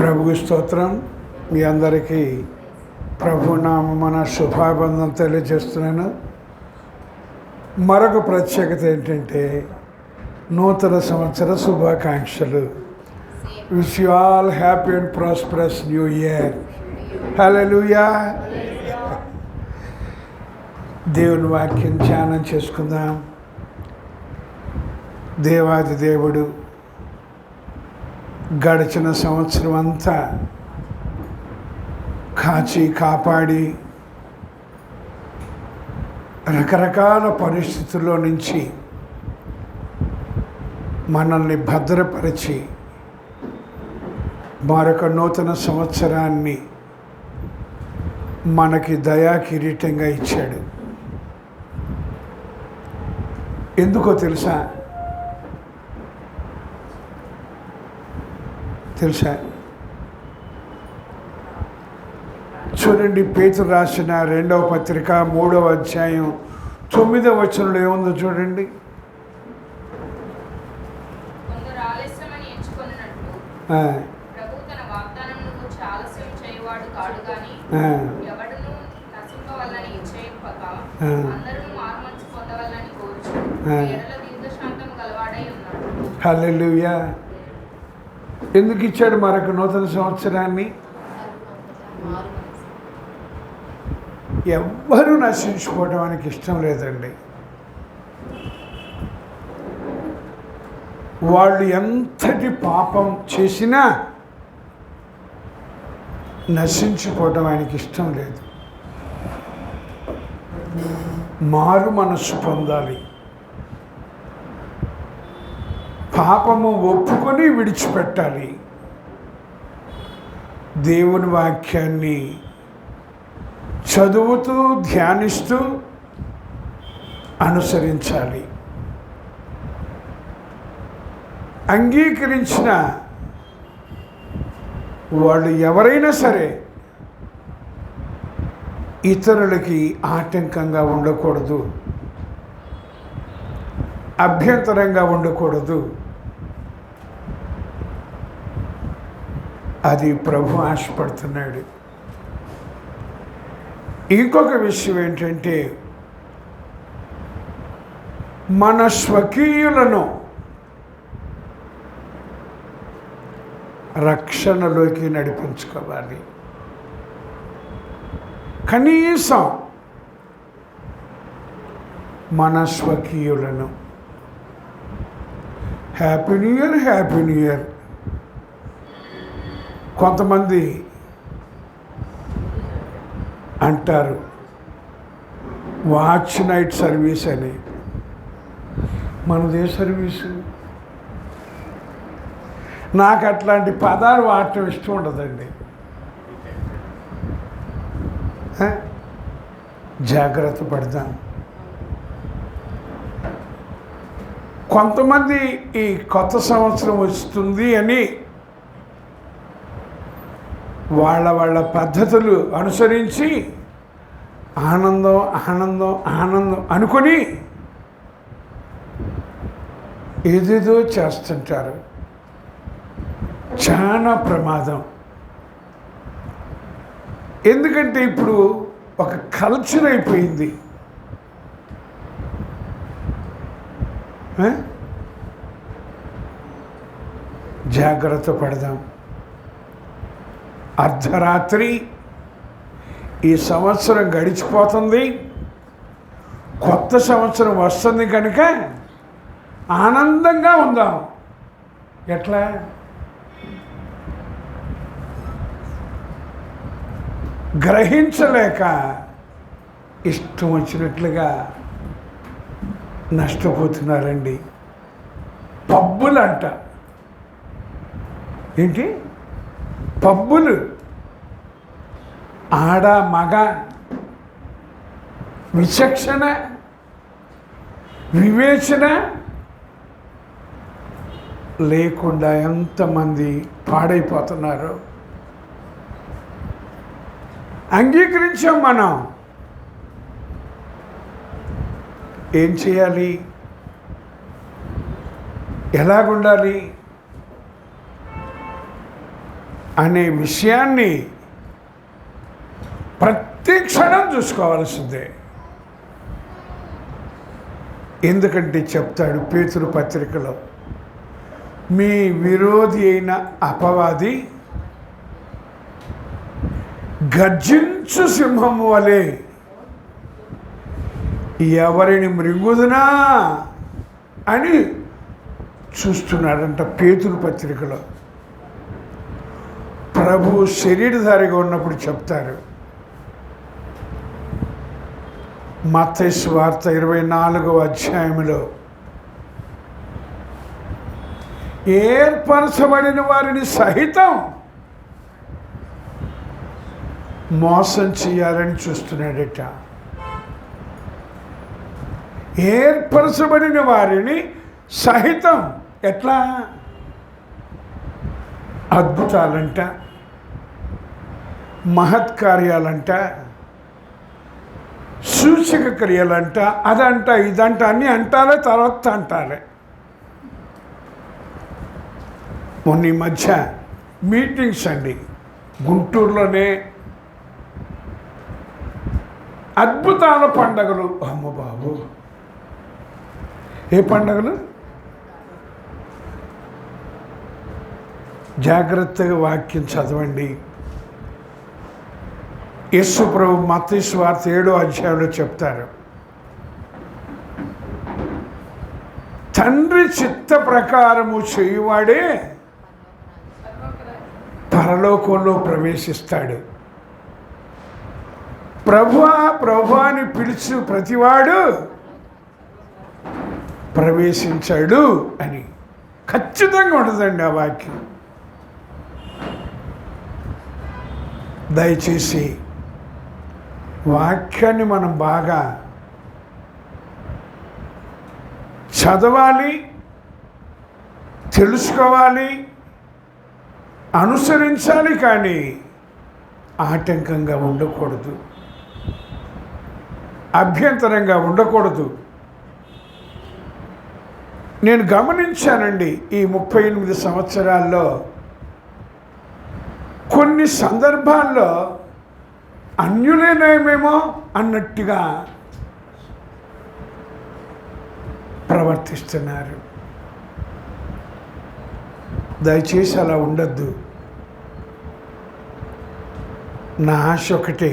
ప్రభువు స్తోత్రం. మీ అందరికీ ప్రభునామమున శుభాబంధం తెలియజేస్తున్నాను. మరొక ప్రత్యేకత ఏంటంటే నూతన సంవత్సర శుభాకాంక్షలు. Wish you all happy and prosperous new year. Hallelujah. దేవుని వాక్యం ధ్యానం చేసుకుందాం. దేవాది దేవుడు గడిచిన సంవత్సరం అంతా కాచి కాపాడి రకరకాల పరిస్థితుల్లో నుంచి మనల్ని భద్రపరిచి మరొక నూతన సంవత్సరాన్ని మనకి దయా కిరీటంగా ఇచ్చాడు. ఎందుకో తెలుసా? చూడండి, పేతురు రాసిన 2వ పత్రిక 3వ అధ్యాయం 9వ వచనంలో ఏముందో చూడండి. హల్లెలూయా. ఎందుకు ఇచ్చాడు మరొక నూతన సంవత్సరాన్ని? ఎవ్వరూ నశించుకోవడానికి ఇష్టం లేదండి. వాళ్ళు ఎంతటి పాపం చేసినా నశించుకోవటం ఆయనకి ఇష్టం లేదు. మారు మనస్సు పొందాలి, పాపము ఒప్పుకొని విడిచిపెట్టాలి, దేవుని వాక్యాన్ని చదువుతూ ధ్యానిస్తూ అనుసరించాలి. అంగీకరించిన వాళ్ళు ఎవరైనా సరే ఇతరులకి ఆటంకంగా ఉండకూడదు, అభ్యంతరంగా ఉండకూడదు. అది ప్రభు ఆశపడుతున్నాడు. ఇంకొక విషయం ఏంటంటే మన స్వకీయులను రక్షణలోకి నడిపించుకోవాలి. కనీసం మన స్వకీయులను happy new year, happy new year. కొంతమంది అంటారు వాచ్ నైట్ సర్వీస్ అని. మనదే సర్వీసు. నాకు అట్లాంటి పదాలు వాడటం ఇష్టం ఉండదండి. జాగ్రత్త పడదాం. కొంతమంది ఈ కొత్త సంవత్సరం వస్తుంది అని వాళ్ళ పద్ధతులు అనుసరించి ఆనందం ఆనందం ఆనందం అనుకొని ఏదేదో చేస్తుంటారు. చాలా ప్రమాదం. ఎందుకంటే ఇప్పుడు ఒక కల్చర్ అయిపోయింది. జాగ్రత్త పడదాం. అర్ధరాత్రి ఈ సంవత్సరం గడిచిపోతుంది, కొత్త సంవత్సరం వస్తుంది కనుక ఆనందంగా ఉందాం. ఎట్లా? గ్రహించలేక ఇష్టం వచ్చినట్లుగా నష్టపోతున్నారండి. పబ్బులంట. ఏంటి పబ్బులు? ఆడ మగ విచక్షణ వివేచన లేకుండా ఎంతమంది పాడైపోతున్నారు. అంగీకరించాం మనం. ఏం చేయాలి? ఎలాగుండాలి? అనే విషయాన్ని ప్రతి క్షణం చూసుకోవాల్సిందే. ఎందుకంటే చెప్తాడు పేతురు పత్రికలో, మీ విరోధి అయిన అపవాది గర్జించు సింహము వలె ఎవరిని మృంగుదునా అని చూస్తున్నాడంట. పేతురు పత్రికలో ప్రభు శరీరధారిగా ఉన్నప్పుడు చెప్తారు. మత్తయి సువార్త 24వ అధ్యాయంలో ఏర్పరచబడిన వారిని సహితం మోసం చేయాలని చూస్తున్నాడట. ఏర్పరచబడిన వారిని సహితం ఎట్లా? అద్భుతాలంట, మహత్కార్యాలంట, సూచక క్రియలంట, అదంట ఇదంట అన్నీ అంటారే, తర్వాత అంటారే. మొన్న ఈ మధ్య మీటింగ్స్ అండి గుంటూరులోనే, అద్భుతాల పండగలు. అమ్మ బాబు, ఏ పండగలు? జాగ్రత్తగా వాక్యం చదవండి. యేసు ప్రభు మత్తయి సువార్త 7వ అధ్యాయంలో చెప్తారు, తండ్రి చిత్త ప్రకారము చేయువాడే పరలోకంలో ప్రవేశిస్తాడు. ప్రభువా ప్రభువా అని పిలిచి ప్రతివాడు ప్రవేశించాడు అని ఖచ్చితంగా ఉంటుందండి ఆ వాక్యం. దయచేసి వాక్యాన్ని మనం బాగా చదవాలి, తెలుసుకోవాలి, అనుసరించాలి, కానీ ఆటంకంగా ఉండకూడదు, అభ్యంతరంగా ఉండకూడదు. నేను గమనించానండి ఈ 38 సంవత్సరాల్లో కొన్ని సందర్భాల్లో అన్యులేనేమేమో అన్నట్టుగా ప్రవర్తిస్తున్నారు. దయచేసి అలా ఉండద్దు. నా ఆశ ఒకటే,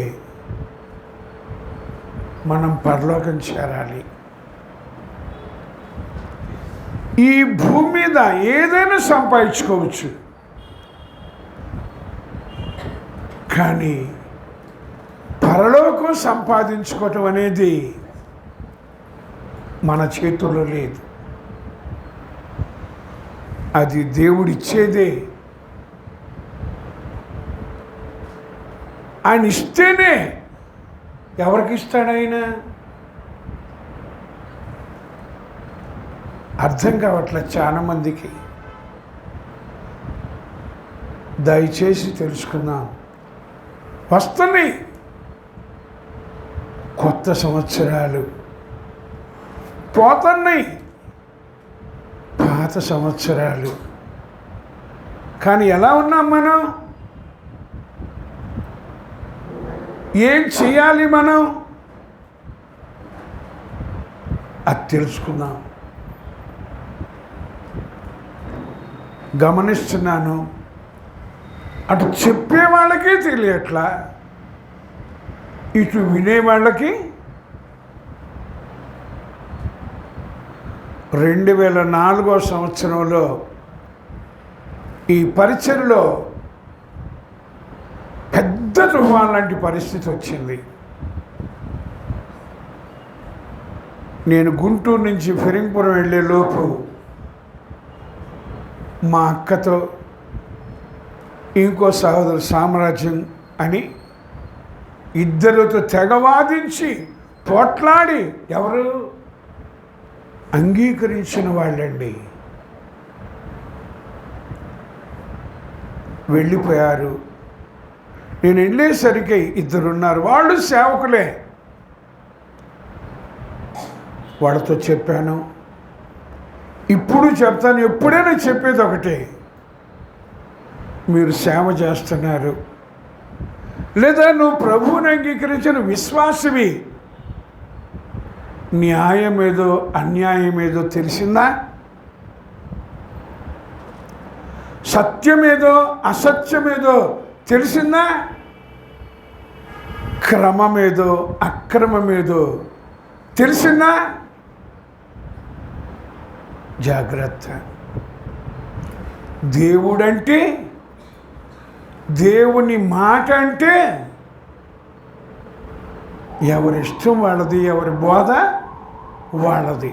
మనం పరలోకం చేరాలి. ఈ భూమి మీద ఏదైనా సంపాదించుకోవచ్చు, కానీ పరలోకం సంపాదించుకోవటం అనేది మన చేతుల్లో లేదు. అది దేవుడిచ్చేదే. ఆయన ఇస్తేనే. ఎవరికి ఇస్తాడు ఆయన? అర్థం కావట్లేదు చాలామందికి. దయచేసి తెలుసుకుందాం. వస్తున్నాయి కొత్త సంవత్సరాలు, పోతున్నాయి పాత సంవత్సరాలు. కానీ ఎలా ఉన్నాం మనం? ఏం చేయాలి మనం? అది తెలుసుకుందాం. గమనిస్తున్నాను, అటు చెప్పే వాళ్ళకి తెలియట్లా, ఇటు వినేవాళ్ళకి. 2004వ సంవత్సరంలో ఈ పరిచయలో పెద్ద తుఫాన్ లాంటి పరిస్థితి వచ్చింది. నేను గుంటూరు నుంచి ఫిరింగ్పురం వెళ్ళే లోపు మా అక్కతో ఇంకో సహోదరు సామ్రాజ్యం అని ఇద్దరితో తెగవాదించి పోట్లాడి ఎవరు అంగీకరించిన వాళ్ళండి వెళ్ళిపోయారు. నేను వెళ్ళేసరికి ఇద్దరున్నారు, వాళ్ళు సేవకులే. వాళ్ళతో చెప్పాను, ఇప్పుడు చెప్తాను, ఎప్పుడైనా చెప్పేది ఒకటే, మీరు సేవ చేస్తున్నారు, లేదా నువ్వు ప్రభువుని అంగీకరించిన విశ్వాసవి, న్యాయమేదో అన్యాయమేదో తెలిసిందా? సత్యమేదో అసత్యమేదో తెలిసిందా? క్రమమేదో అక్రమమేదో తెలిసిందా? జాగ్రత్త. దేవుడంటే, దేవుని మాట అంటే ఎవరిష్టం వాళ్ళది, ఎవరి బోధ వాళ్ళది.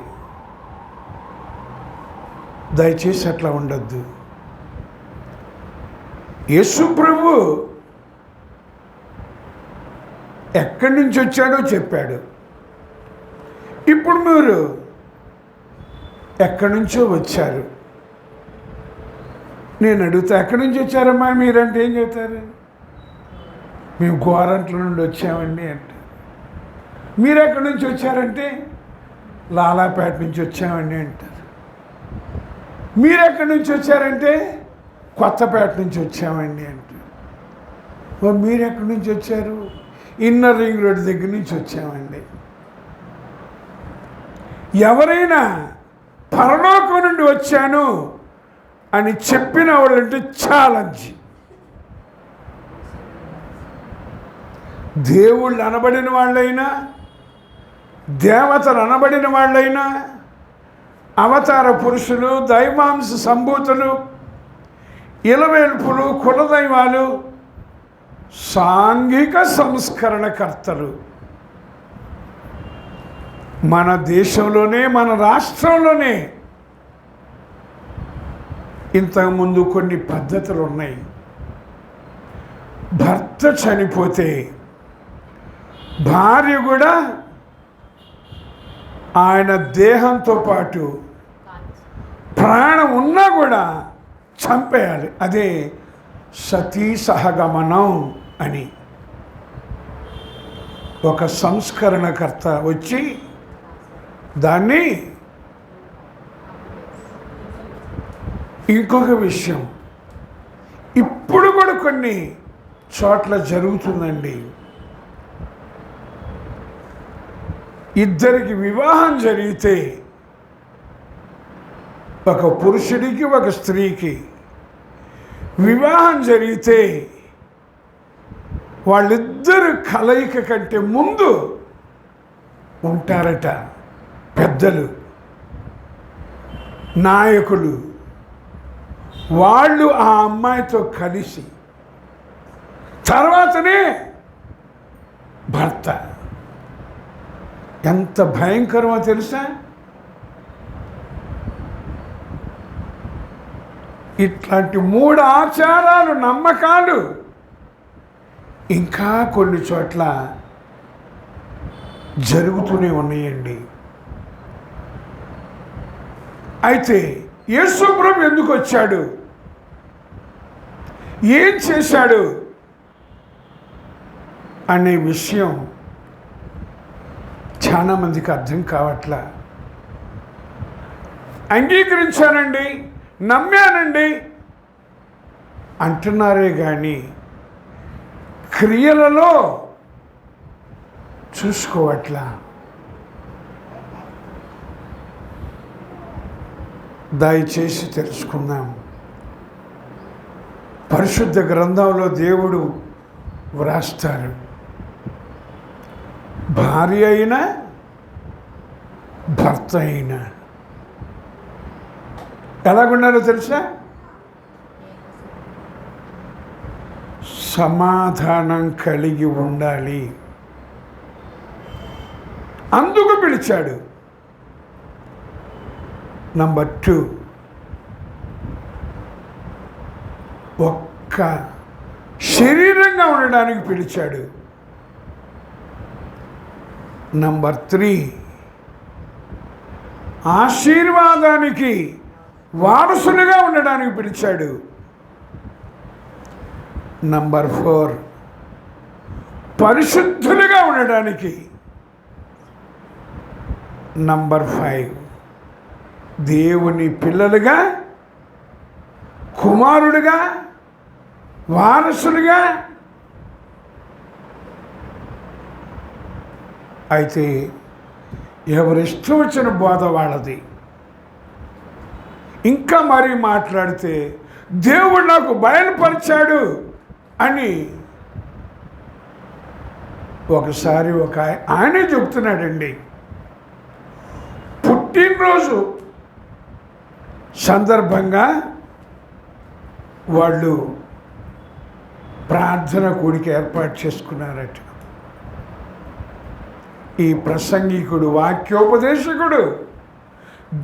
దయచేసి అట్లా ఉండద్దు. యేసు ప్రభు ఎక్కడి నుంచి వచ్చాడో చెప్పాడు. ఇప్పుడు మీరు ఎక్కడి నుంచో వచ్చారు. నేను అడుగుతా, ఎక్కడి నుంచి వచ్చారమ్మా మీరంటే ఏం చెప్తారు? మేము గోరంట్ల నుండి వచ్చామండి అంటే. మీరు ఎక్కడి నుంచి వచ్చారంటే లాలాపేట నుంచి వచ్చామండి అంటారు. మీరు ఎక్కడి నుంచి వచ్చారంటే కొత్తపేట నుంచి వచ్చామండి అంటారు. మీరు ఎక్కడి నుంచి వచ్చారు? ఇన్నర్ రింగ్ రోడ్ దగ్గర నుంచి వచ్చామండి. ఎవరైనా పరలోకం నుండి వచ్చాను అని చెప్పిన వాళ్ళంటే ఛాలెంజ్. దేవుళ్ళు అనబడిన వాళ్ళైనా, దేవతలు అనబడిన వాళ్ళైనా, అవతార పురుషులు, దైవాంశ సంభూతులు, ఇలవేల్పులు, కులదైవాలు, సాంఘిక సంస్కరణకర్తలు మన దేశంలోనే, మన రాష్ట్రంలోనే ఇంతకుముందు కొన్ని పద్ధతులు ఉన్నాయి. భర్త చనిపోతే భార్య కూడా ఆయన దేహంతో పాటు ప్రాణం ఉన్నా కూడా చంపేయాలి. అదే సతీ సహగమనం అని ఒక సంస్కరణకర్త వచ్చి దాన్ని. ఇంకొక విషయం ఇప్పుడు కూడా కొన్ని చోట్ల జరుగుతుందండి. ఇద్దరికి వివాహం జరిగితే, ఒక పురుషుడికి ఒక స్త్రీకి వివాహం జరిగితే, వాళ్ళిద్దరు కలయిక కంటే ముందు ఉంటారట పెద్దలు, నాయకులు. వాళ్ళు ఆ అమ్మాయితో కలిసి తర్వాతనే భర్త. ఎంత భయంకరమో తెలుసా? ఇట్లాంటి 3 ఆచారాలు, నమ్మకాలు ఇంకా కొన్ని చోట్ల జరుగుతూనే ఉన్నాయండి. అయితే యేసు ప్రభు ఎందుకు వచ్చాడు, ఏం చేశాడు అనే విషయం చాలామందికి అర్థం కావట్లా. అంగీకరించానండి, నమ్మానండి అంటున్నారే కానీ క్రియలలో చూసుకోవట్లా. దయచేసి తెలుసుకుందాం. పరిశుద్ధ గ్రంథంలో దేవుడు వ్రాస్తారు, భార్య అయినా భర్త అయినా ఎలాగుండాలో తెలుసా? సమాధానం కలిగి ఉండాలి. అందుకు పిలిచాడు. నంబర్ 2, ఒక్క శరీరంగా ఉండడానికి పిలిచాడు. నంబర్ 3, ఆశీర్వాదానికి వారసులుగా ఉండడానికి పిలిచాడు. నంబర్ 4, పరిశుద్ధులుగా ఉండడానికి. నంబర్ 5, దేవుని పిల్లలుగా, కుమారుడిగా, వారసులుగా. అయితే ఎవరిష్టం వచ్చిన బోధ వాళ్ళది. ఇంకా మరీ మాట్లాడితే దేవుడు నాకు బయలుపరిచాడు అని ఒకసారి ఆయనే చెప్తున్నాడండి. పుట్టినరోజు సందర్భంగా వాళ్ళు ప్రార్థన కూడిక ఏర్పాటు చేసుకున్నారట. ఈ ప్రసంగికుడు, వాక్యోపదేశకుడు,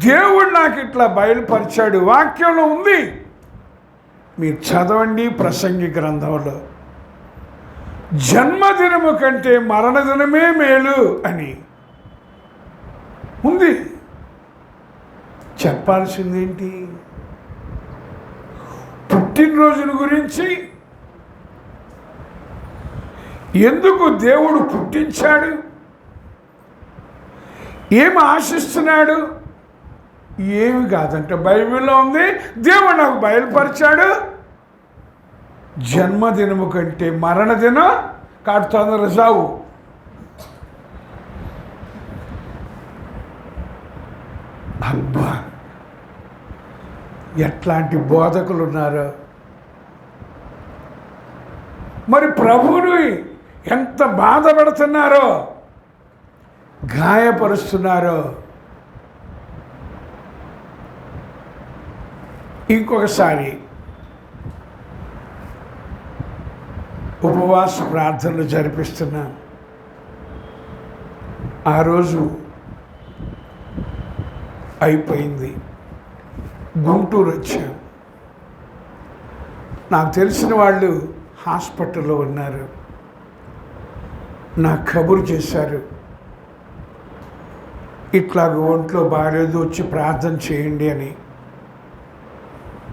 దేవుడు నాకు ఇట్లా బయలుపరిచాడు, వాక్యంలో ఉంది, మీరు చదవండి ప్రసంగి గ్రంథంలో, జన్మదినము కంటే మరణదినమే మేలు అని ఉంది. చెప్పాల్సిందేంటి? పుట్టినరోజుల గురించి, ఎందుకు దేవుడు పుట్టించాడు, ఏమి ఆశిస్తున్నాడు, ఏమి కాదంటే బైబిల్లో ఉంది, దేవుడు నాకు బయలుపరిచాడు. జన్మదినము కంటే మరణదినం కాటు తొందర సావు. అబ్బా, ఎట్లాంటి బోధకులు ఉన్నారో. మరి ప్రభువుని ఎంత బాధపడుతున్నారో, గాయపరుస్తున్నారో. ఇంకొకసారి ఉపవాస ప్రార్థనలు జరిపిస్తున్నాను. ఆ రోజు అయిపోయింది, గుంటూరు వచ్చాం. నాకు తెలిసిన వాళ్ళు హాస్పిటల్లో ఉన్నారు. నాకు కబురు చేశారు, ఇట్లాగ ఒంట్లో బాగాలేదు, వచ్చి ప్రార్థన చేయండి అని.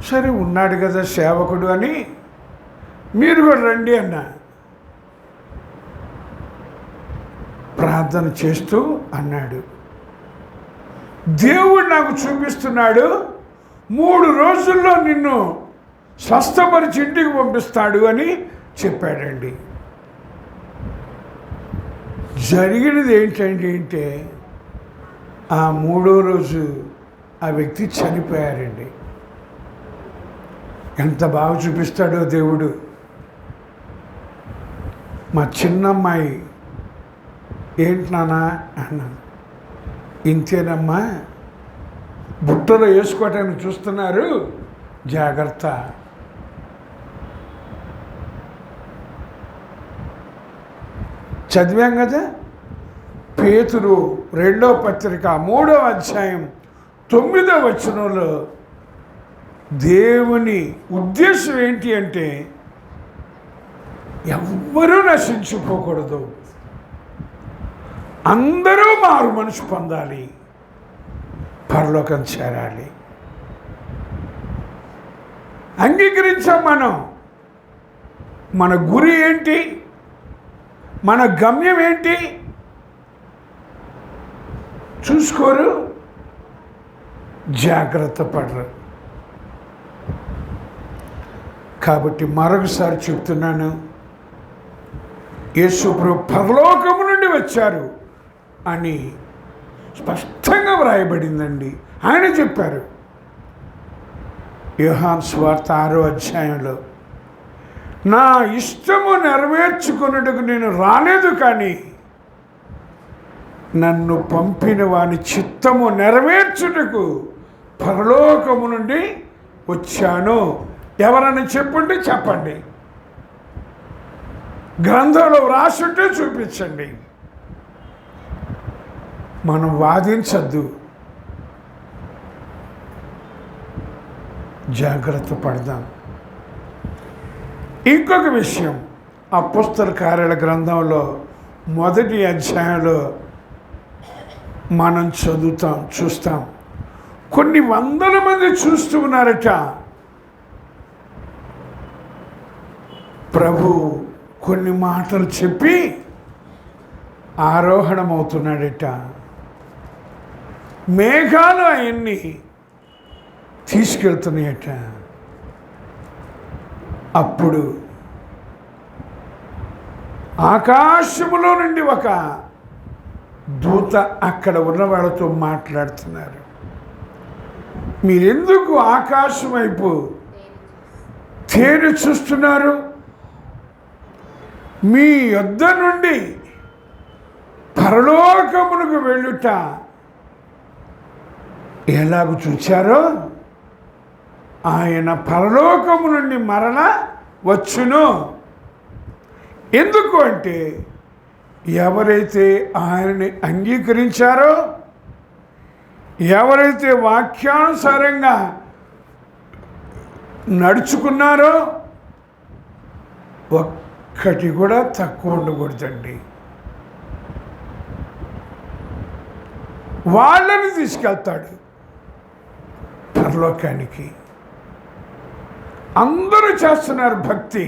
సరే, ఉన్నాడు కదా సేవకుడు అని, మీరు కూడా రండి అన్న. ప్రార్థన చేస్తూ అన్నాడు, దేవుడు నాకు చూపిస్తున్నాడు, 3 రోజుల్లో నిన్ను స్వస్థపరిచి ఇంటికి పంపిస్తాడు అని చెప్పాడండి. జరిగినది ఏంటండి అంటే, ఆ 3వ రోజు ఆ వ్యక్తి చనిపోయారండి. ఎంత బాగా చూపిస్తాడో దేవుడు. మా చిన్నమ్మాయి, ఏంటి నాన్నా అన్నాను. ఇంతేనమ్మా, బుట్టలో వేసుకోవటానికి చూస్తున్నారు, జాగ్రత్త. చదివాం కదా, పేతురు 2వ పత్రిక 3వ అధ్యాయం 9వ వచనంలో దేవుని ఉద్దేశం ఏంటి అంటే, ఎవ్వరూ నశించిపోకూడదు, అందరూ మారు మనసు పొందాలి, పరలోకం చేరాలి. అంగీకరించాం మనం. మన గురి ఏంటి, మన గమ్యం ఏంటి చూసుకోరు, జాగ్రత్త పడరు. కాబట్టి మరొకసారి చెప్తున్నాను, యేసు ప్రభు పరలోకము నుండి వచ్చారు అని స్పష్టంగా వ్రాయబడిందండి. ఆయన చెప్పారు యోహాను సువార్త 6వ అధ్యాయంలో, నా ఇష్టము నెరవేర్చుకున్నట్టుకు నేను రాలేదు, కానీ నన్ను పంపిన వాని చిత్తము నెరవేర్చుటకు పరలోకము నుండి వచ్చాను. ఎవరన్నా చెప్పుంటే చెప్పండి, గ్రంథంలో వ్రాసుంటే చూపించండి. మనం వాదించద్దు, జాగ్రత్త పడదాం. ఇంకొక విషయం, అపోస్తల కార్యాల గ్రంథంలో 1వ అధ్యాయంలో మనం చూస్తాం. కొన్ని వందల మంది చూస్తూ ఉన్నారట. ప్రభు కొన్ని మాటలు చెప్పి ఆరోహణమవుతున్నాడట. మేఘాలు ఆయన్ని తీసుకెళ్తున్నాయట. అప్పుడు ఆకాశములో నుండి ఒక దూత అక్కడ ఉన్న వాళ్ళతో మాట్లాడుతున్నారు. మీరెందుకు ఆకాశం వైపు తేరి చూస్తున్నారు? మీ యొద్ద నుండి పరలోకమునకు వెళ్ళుట ఎలాగూ చూచారో ఆయన పరలోకము నుండి మరల వచ్చును. ఎందుకు అంటే ఎవరైతే ఆయనని అంగీకరించారో, ఎవరైతే వాక్యానుసారంగా నడుచుకున్నారో ఒక్కటి కూడా తక్కువ ఉండకూడదండి. వాళ్ళని తీసుకెళ్తాడు పరలోకానికి. అందరూ చేస్తున్నారు భక్తి,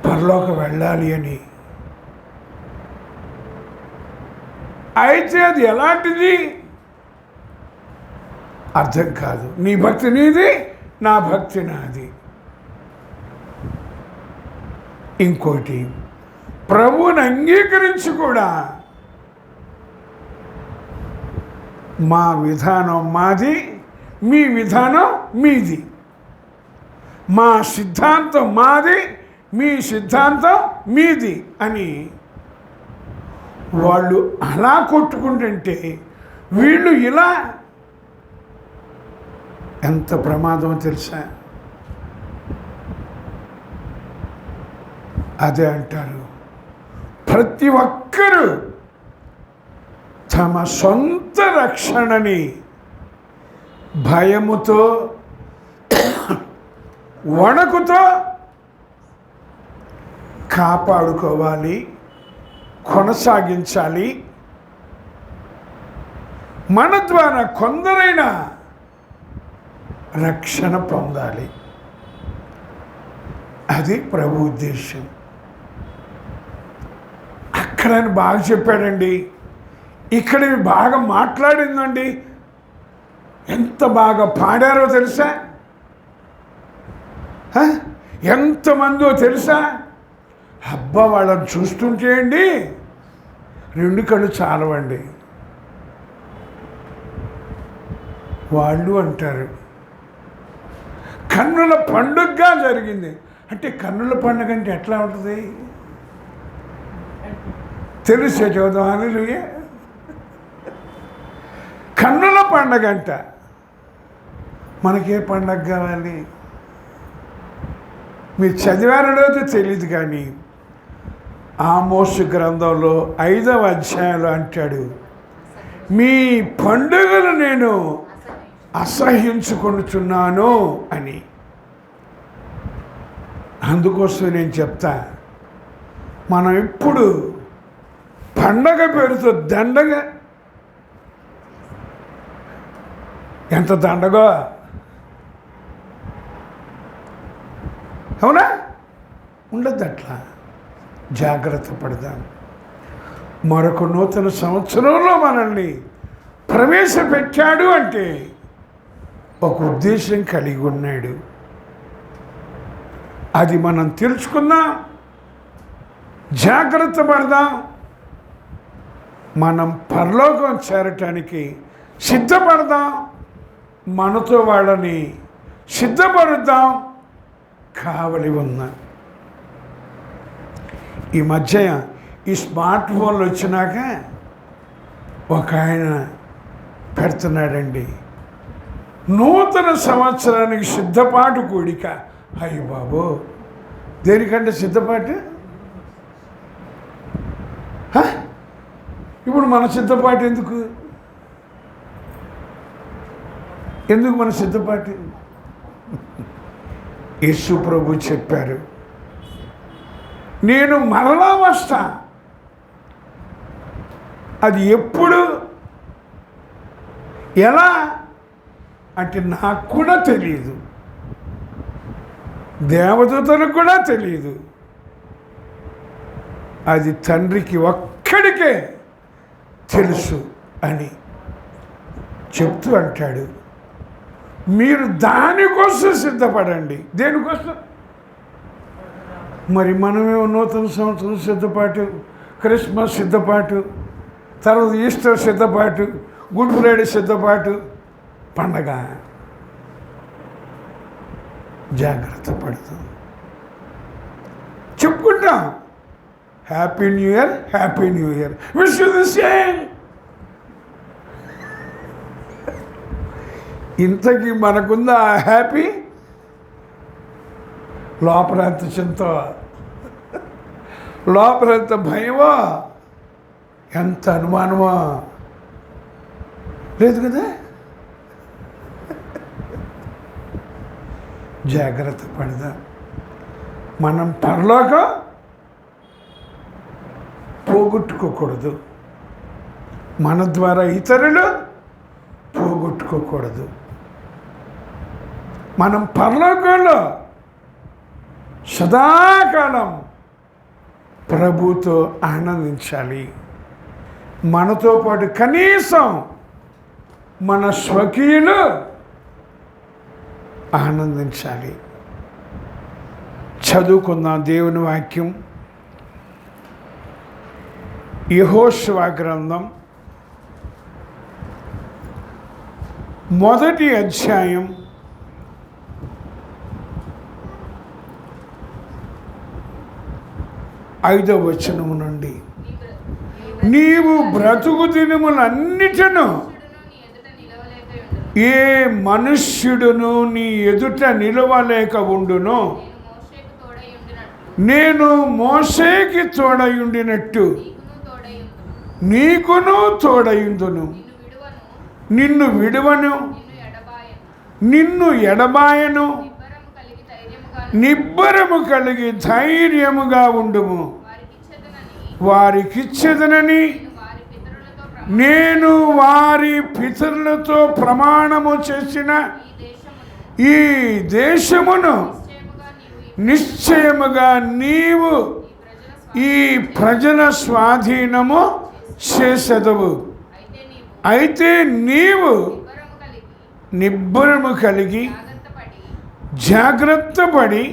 పరలోకం వెళ్ళాలి అని. అయితే అది ఎలాంటిది అర్థం కాదు. నీ భక్తి నీది, నా భక్తి నాది. ఇంకోటి, ప్రభువుని అంగీకరించి కూడా మా విధానం మాది, మీ విధానం మీది, మా సిద్ధాంతం మాది, మీ సిద్ధాంతం మీది అని వాళ్ళు అలా కొట్టుకుంటుంటే వీళ్ళు ఇలా. ఎంత ప్రమాదం తెలుసా? అదే అంటారు, ప్రతి ఒక్కరూ తమ సొంత రక్షణని భయముతో వణకుతో కాపాడుకోవాలి, కొనసాగించాలి. మన ద్వారా కొందరైనా రక్షణ పొందాలి. అది ప్రభు ఉద్దేశం. అక్కడ బాగా చెప్పాడండి, ఇక్కడ బాగా మాట్లాడిందండి. ఎంత బాగా పాడారో తెలుసా? ఎంతమందో తెలుసా? అబ్బా, వాళ్ళని చూస్తుంటే అండి 2 కళ్ళు చాలవండి. వాళ్ళు అంటారు కన్నుల పండుగగా జరిగింది. అంటే కన్నుల పండుగ అంటే ఎట్లా ఉంటుంది తెలిసే చూద్దాం. హల్లెలూయా. కన్నుల పండుగ అంట. మనకే పండగ కావాలి? మీరు చదివారో తెలియదు కానీ ఆమోసు గ్రంథంలో 5వ అధ్యాయంలో అంటాడు, మీ పండుగలు నేను అసహ్యించుకొనుచున్నాను అని. అందుకోసం నేను చెప్తా, మనం ఇప్పుడు పండగ పేరుతో దండగా, ఎంత దండగో అవునా? ఉండద్దు. అట్లా జాగ్రత్త పడదాం. మరొక నూతన సంవత్సరంలో మనల్ని ప్రవేశపెట్టాడు అంటే ఒక ఉద్దేశం కలిగి ఉన్నాడు. అది మనం తెలుసుకుందాం, జాగ్రత్త పడదాం. మనం పరలోకం చేరటానికి సిద్ధపడదాం. మనతో వాళ్ళని సిద్ధపడుద్దాం. కావలి ఉన్న ఈ మధ్య ఈ స్మార్ట్ ఫోన్లు వచ్చినాక ఒక ఆయన పెడుతున్నాడండి, నూతన సంవత్సరానికి సిద్ధపాటు కూడిక. అయ్య బాబో, దేనికంటే సిద్ధపాటు? ఇప్పుడు మన సిద్ధపాటు ఎందుకు మన సిద్ధపాటు? యేసు ప్రభు చెప్పారు, నేను మరలా వస్తా. అది ఎప్పుడు, ఎలా అంటే నాకు కూడా తెలియదు, దేవదూతలకు కూడా తెలియదు. అది తండ్రికి ఒక్కడికే తెలుసు అని చెప్తూ అంటాడు, మీరు దానికోసం సిద్ధపడండి. దేనికోసం? మరి మనమేమో నూతన సంవత్సరం సిద్ధపాటు, క్రిస్మస్ సిద్ధపాటు, తర్వాత ఈస్టర్ సిద్ధపాటు, గుడ్ ఫ్రైడే సిద్ధపాటు, పండగ. జాగ్రత్త పడతాం, చెప్పుకుంటాం happy new year, happy new year, wish you the same. ఇంతకీ మనకుందా ఆ హ్యాపీ? లోపలంత చింత, లోపలంత భయమో, ఎంత అనుమానమో లేదు కదా. జాగ్రత్త పడదాం. మనం పరలోకం పోగొట్టుకోకూడదు, మన ద్వారా ఇతరులు పోగొట్టుకోకూడదు. మనం పరలోకంలో సదాకాలం ప్రభుతో ఆనందించాలి. మనతో పాటు కనీసం మన స్వకీయులు ఆనందించాలి. చదువుకుందాం దేవుని వాక్యం. యెహోషువ గ్రంథం 1వ అధ్యాయం 5వ వచనము నుండి, నీవు బ్రతుకు దినములన్నిటిను ఏ మనుష్యుడును నీ ఎదుట నిలవలేక ఉండును, నేను మోషేకి తోడయుండినట్టు నీకును తోడయుందును, నిన్ను విడువను, నిన్ను ఎడబాయను, నిబ్బరము కలిగి ధైర్యముగా ఉండుము. వారికిచ్చెదనని నేను వారి పితరులతో ప్రమాణము చేసిన ఈ దేశమును నిశ్చయముగా నీవు ఈ ప్రజల స్వాధీనము చేసెదవు. అయితే నీవు నిబ్బరము కలిగి జాగ్రత్త పడి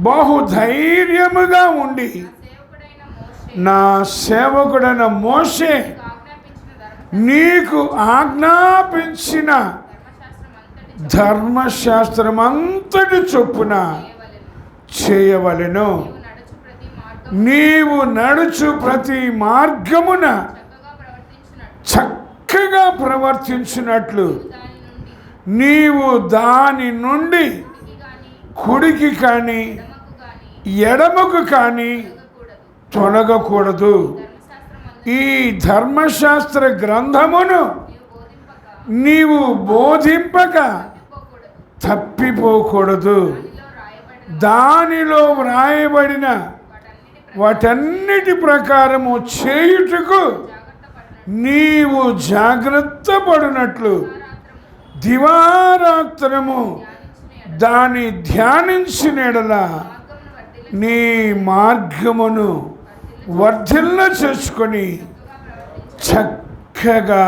బహుధైర్యముగా ఉండి నా సేవకుడైన మోషే నీకు ఆజ్ఞాపించిన ధర్మశాస్త్రమంతటి చొప్పున చేయవలెను. నీవు నడుచు ప్రతి మార్గమున చక్కగా ప్రవర్తించినట్లు నీవు దాని నుండి కుడికి కానీ ఎడమకు కానీ తొలగకూడదు. ఈ ధర్మశాస్త్ర గ్రంథమును నీవు బోధింపక తప్పిపోకూడదు. దానిలో వ్రాయబడిన వాటన్నిటి ప్రకారము చేయుటకు నీవు జాగ్రత్త పడినట్లు దివారాత్రము దాని ధ్యానించిన యెడల నీ మార్గమును వర్ధిల్ల చేసుకొని చక్కగా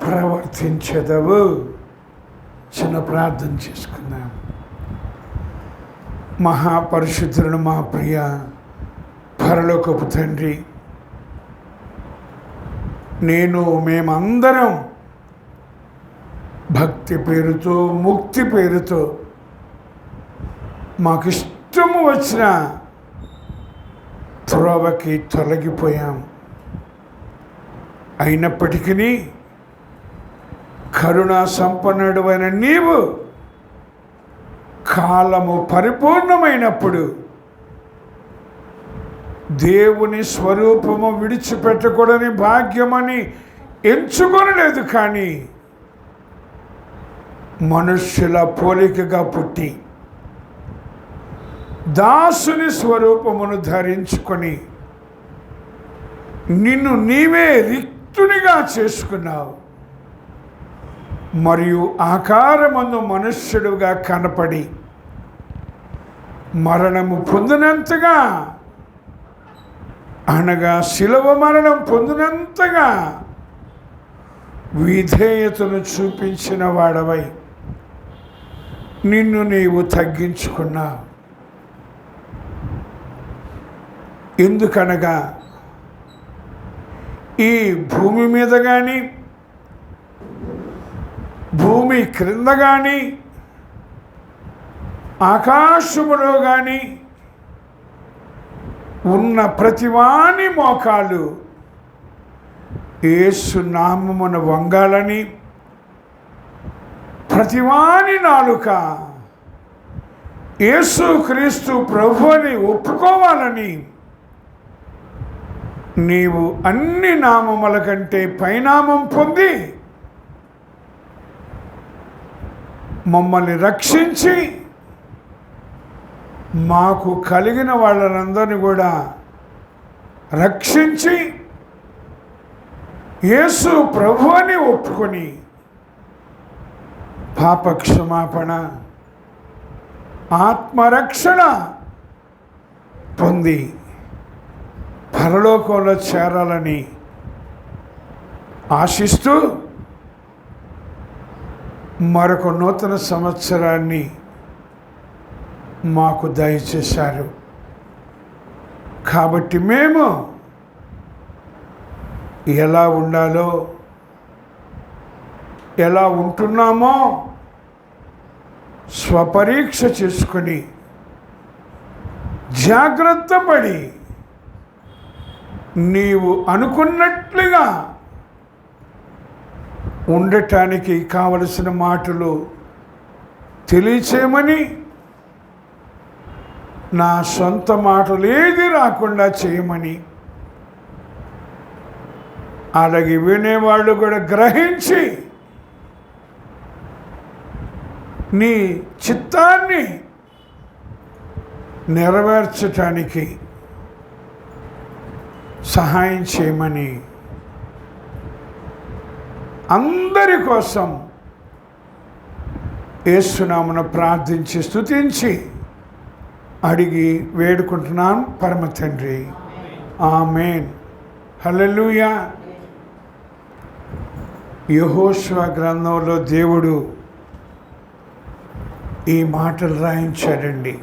ప్రవర్తించదవు. చిన్న ప్రార్థన చేసుకుందాం. మహాపరిశుద్ధులను మా ప్రియ పరలోకపు తండ్రి, మేమందరం భక్తి పేరుతో ముక్తి పేరుతో మాకు ఇష్టము వచ్చిన త్రోవకి తొలగిపోయాం. అయినప్పటికీ కరుణా సంపన్నుడైన నీవు కాలము పరిపూర్ణమైనప్పుడు దేవుని స్వరూపము విడిచిపెట్టకూడని భాగ్యమని ఎంచుకొనలేదు, కానీ మనుష్యుల పోలికగా పుట్టి దాసుని స్వరూపమును ధరించుకొని నిన్ను నీవే రిక్తునిగా చేసుకున్నావు. మరియు ఆకారమందు మనుష్యుడుగా కనపడి మరణము పొందినంతగా, అనగా శిలువ మరణం పొందినంతగా విధేయతను చూపించిన వాడవై నిన్ను నీవు తగ్గించుకున్నావు. ఎందుకనగా ఈ భూమి మీద కానీ భూమి క్రింద కానీ ఆకాశములో కానీ ఉన్న ప్రతివాని మోకాలు యేసు నామమున వంగాలని, ప్రతివాని నాలుక యేసు క్రీస్తు ప్రభువుని ఒప్పుకోవాలని నీవు అన్ని నామముల కంటే పైనామం పొంది మమ్మల్ని రక్షించి మాకు కలిగిన వాళ్ళనందరినీ కూడా రక్షించి యేసు ప్రభువుని ఒప్పుకొని పాపక్షమాపణ ఆత్మరక్షణ పొంది పరలోకంలో చేరాలని ఆశిస్తూ మరొక నూతన సంవత్సరాన్ని మాకు దయచేశారు. కాబట్టి మేము ఎలా ఉండాలో, ఎలా ఉంటున్నామో స్వపరీక్ష చేసుకొని జాగ్రత్త పడి నీవు అనుకున్నట్లుగా ఉండటానికి కావలసిన మాటలు తెలియచేయమని, నా సొంత మాటలు ఏది రాకుండా చేయమని, అలాగే వినేవాళ్ళు కూడా గ్రహించి నీ చిత్తాన్ని నెరవేర్చటానికి సహాయం చేయమని అందరి కోసం యేసునామమున ప్రార్థించి స్తుతించి అడిగి వేడుకుంటున్నాను పరమ తండ్రి. ఆమేన్. హల్లెలూయా. యెహోషువ గ్రంథంలో దేవుడు ఈ మాటలు రాయించాడండి.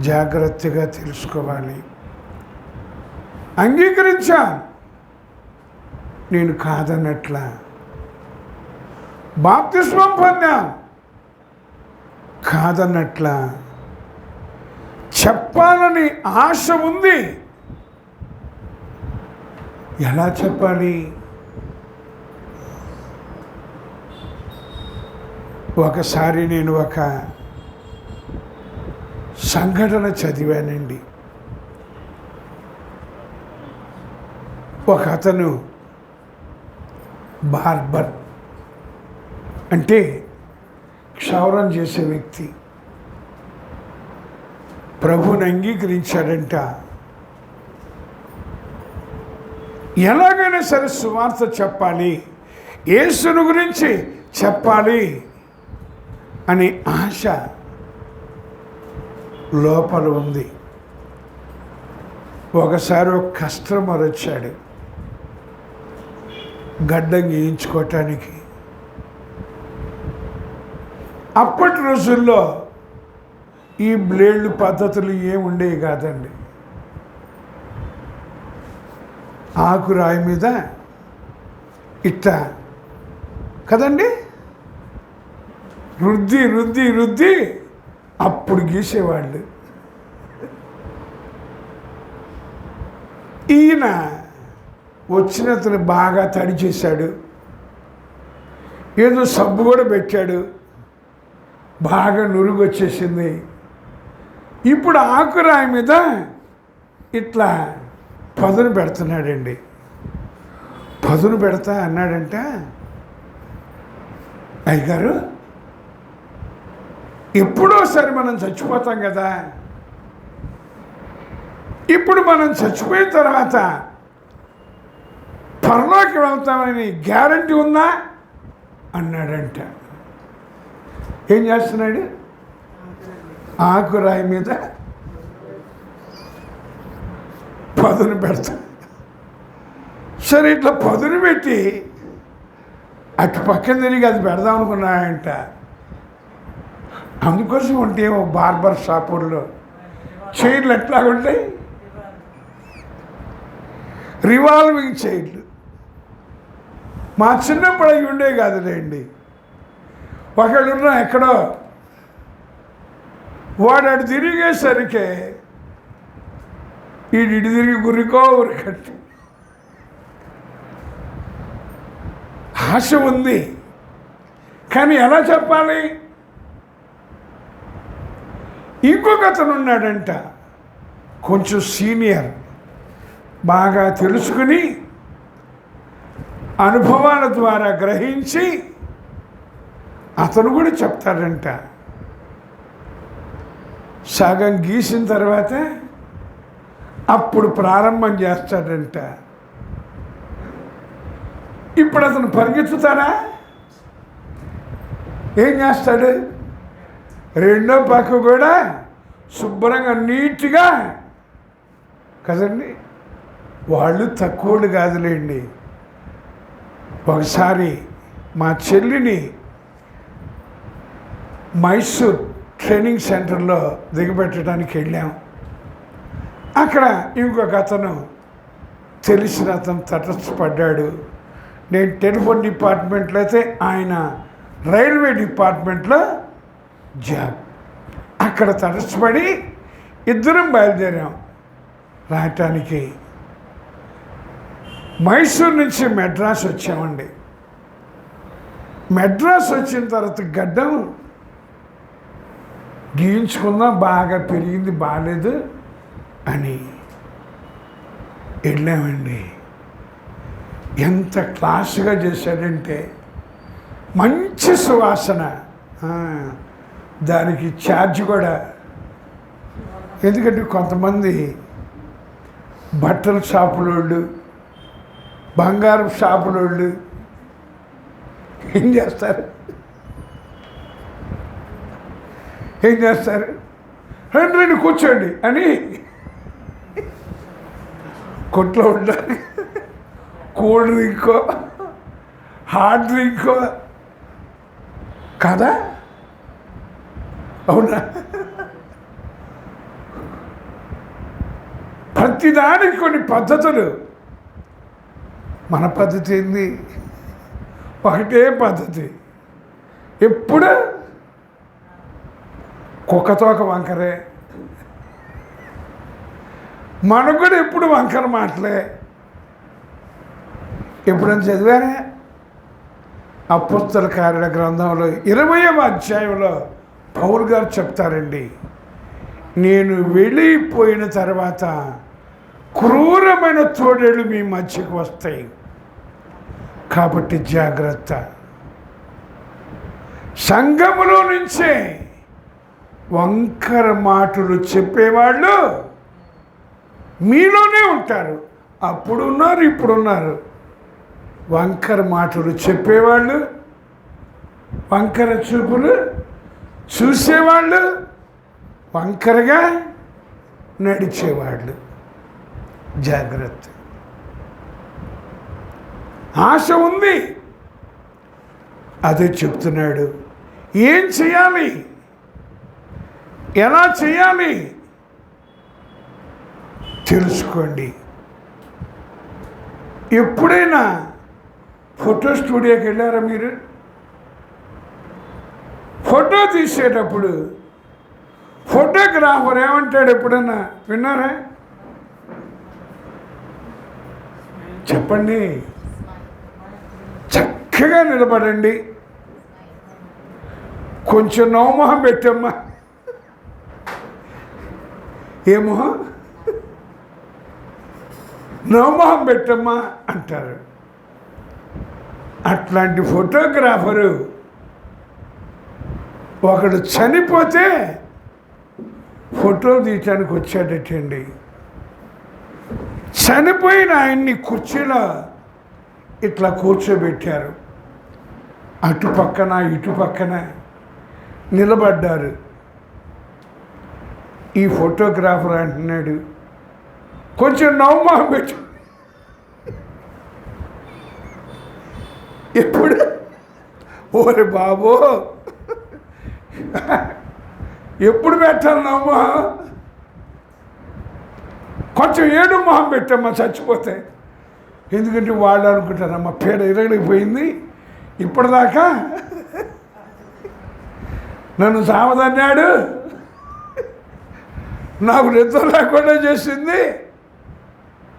జాగ్రత్తగా తెలుసుకోవాలి. అంగీకరించా, నేను కాదన్నట్లా. బాప్తిస్మం పొందా, కాదన్నట్లా. చెప్పాలని ఆశ ఉంది, ఎలా చెప్పాలి? ఒకసారి నేను ఒక సంఘటన చదివానండి. ఒక అతను బార్బర్ అంటే క్షౌరం చేసే వ్యక్తి ప్రభువుని అంగీకరించాడంట. ఎలాగైనా సరే సువార్త చెప్పాలి, యేసుని గురించి చెప్పాలి అని ఆశ లోపల ఉంది. ఒకసారి ఒక కస్టమర్ వచ్చాడు గడ్డం గీయించుకోవటానికి. అప్పటి రోజుల్లో ఈ బ్లేడ్లు పద్ధతులు ఏమి ఉండేవి కాదండి. ఆకురాయి మీద ఇట్లా కదండి రుద్ది రుద్ది రుద్ది అప్పుడు గీసేవాళ్ళు. ఈయన వచ్చినతను బాగా తడి చేశాడు, ఏదో సబ్బు కూడా పెట్టాడు, బాగా నురుగు వచ్చేసింది. ఇప్పుడు ఆకురాయి మీద ఇట్లా పదును పెడుతున్నాడండి. పదును పెడతా అన్నాడంట, అయ్యగారు ఎప్పుడోసారి మనం చచ్చిపోతాం కదా, ఇప్పుడు మనం చచ్చిపోయిన తర్వాత పరలోకి వెళ్తామని గ్యారంటీ ఉందా అన్నాడంట. ఏం చేస్తున్నాడు? ఆకురాయి మీద పదును పెడతా. సరే ఇట్లా పదును పెట్టి అటు పక్కన తిరిగి అది పెడదాం అనుకున్నాయంట. అందుకోసం ఉంటే ఓ బార్బర్ షాపుల్లో చైర్లు ఎట్లా ఉంటాయి, రివాల్వింగ్ చైర్లు. మా చిన్నప్పుడు అవి ఉండే కాదులేండి. ఒకళ్ళు ఉన్నా ఎక్కడో వాడు అటు తిరిగేసరికి ఇటు తిరిగి గురికో ఉరికట్టి. ఆశ ఉంది, కానీ ఎలా చెప్పాలి? ఇంకొక అతను ఉన్నాడంట, కొంచెం సీనియర్, బాగా తెలుసుకుని అనుభవాల ద్వారా గ్రహించి అతను కూడా చెప్తాడంట. సగం గీసిన తర్వాత అప్పుడు ప్రారంభం చేస్తాడంట. ఇప్పుడు అతను పరిగెత్తుతాడా? ఏం చేస్తాడు? రెండో పక్క కూడా శుభ్రంగా నీట్గా కదండి. వాళ్ళు తక్కువలు కాదులేండి. ఒకసారి మా చెల్లిని మైసూర్ ట్రైనింగ్ సెంటర్లో దిగబెట్టడానికి వెళ్ళాం. అక్కడ ఇంకొక అతను, తెలిసిన అతను తటస్థపడ్డాడు. నేను టెలిఫోన్ డిపార్ట్మెంట్లో అయితే ఆయన రైల్వే డిపార్ట్మెంట్లో జాబ్. అక్కడ తటస్థపడి ఇద్దరం బయలుదేరాం రాయటానికి. మైసూర్ నుంచి మెడ్రాస్ వచ్చామండి. మెడ్రాస్ వచ్చిన తర్వాత గడ్డం గీయించుకుందాం, బాగా పెరిగింది, బాగాలేదు అని వెళ్ళామండి. ఎంత క్లాస్గా చేశాడంటే మంచి సువాసన. దానికి ఛార్జ్ కూడా, ఎందుకంటే కొంతమంది బట్టల షాపులోళ్ళు, బంగారం షాపులోళ్ళు ఏం చేస్తారు రండి కూర్చోండి అని కొట్లో ఉండాలి. కూల్ డ్రింకో హాట్ డ్రింకో కదా, అవునా? ప్రతిదానికి కొన్ని పద్ధతులు. మన పద్ధతి ఏంది? ఒకటే పద్ధతి. ఎప్పుడు కుక్కతోక వంకరే. మనకు కూడా ఎప్పుడు వంకర మాటలే. ఎప్పుడైనా చదివారా? అపోస్తల కార్యాల గ్రంథంలో 20వ అధ్యాయంలో పౌలు గారు చెప్తారండి, నేను వెళ్ళిపోయిన తర్వాత క్రూరమైన తోడేళ్ళు మీ మధ్యకు వస్తాయి, కాబట్టి జాగ్రత్త. సంఘములో నుంచే వంకర మాటలు చెప్పేవాళ్ళు మీలోనే ఉంటారు. అప్పుడున్నారు, ఇప్పుడున్నారు. వంకర మాటలు చెప్పేవాళ్ళు, వంకర చూపులు చూసేవాళ్ళు, వంకరగా నడిచేవాళ్ళు. జాగ్రత్త. ఆశ ఉంది, అదే చెప్తున్నాడు. ఏం చేయాలి, ఎలా చేయాలి తెలుసుకోండి. ఎప్పుడైనా ఫోటో స్టూడియోకి వెళ్ళారా మీరు? ఫోటో తీసేటప్పుడు ఫోటోగ్రాఫర్ ఏమంటాడు ఎప్పుడన్నా విన్నారా? చెప్పండి. చక్కగా నిలబడండి, కొంచెం నవమొహం పెట్టమ్మా. ఏ మొహం? నవమొహం పెట్టమ్మా అంటారు. అట్లాంటి ఫోటోగ్రాఫరు ఒకడు చనిపోతే ఫోటో తీయటానికి వచ్చాడటండి. చనిపోయిన ఆయన్ని కుర్చీలో ఇట్లా కూర్చోబెట్టారు. అటు పక్కన ఇటు పక్కన నిలబడ్డారు. ఈ ఫోటోగ్రాఫర్ అంటున్నాడు, కొంచెం నవమొహం పెట్టు. ఎప్పుడు ఓరే బాబో ఎప్పుడు పెట్టాలమ్మా, కొంచెం ఏడు మొహం పెట్టమ్మా చచ్చిపోతే. ఎందుకంటే వాళ్ళు అనుకుంటారమ్మా పేడ ఇరగడిపోయింది, ఇప్పటిదాకా నన్ను సావదన్నాడు, నాకు నిద్ర లేకుండా చేసింది,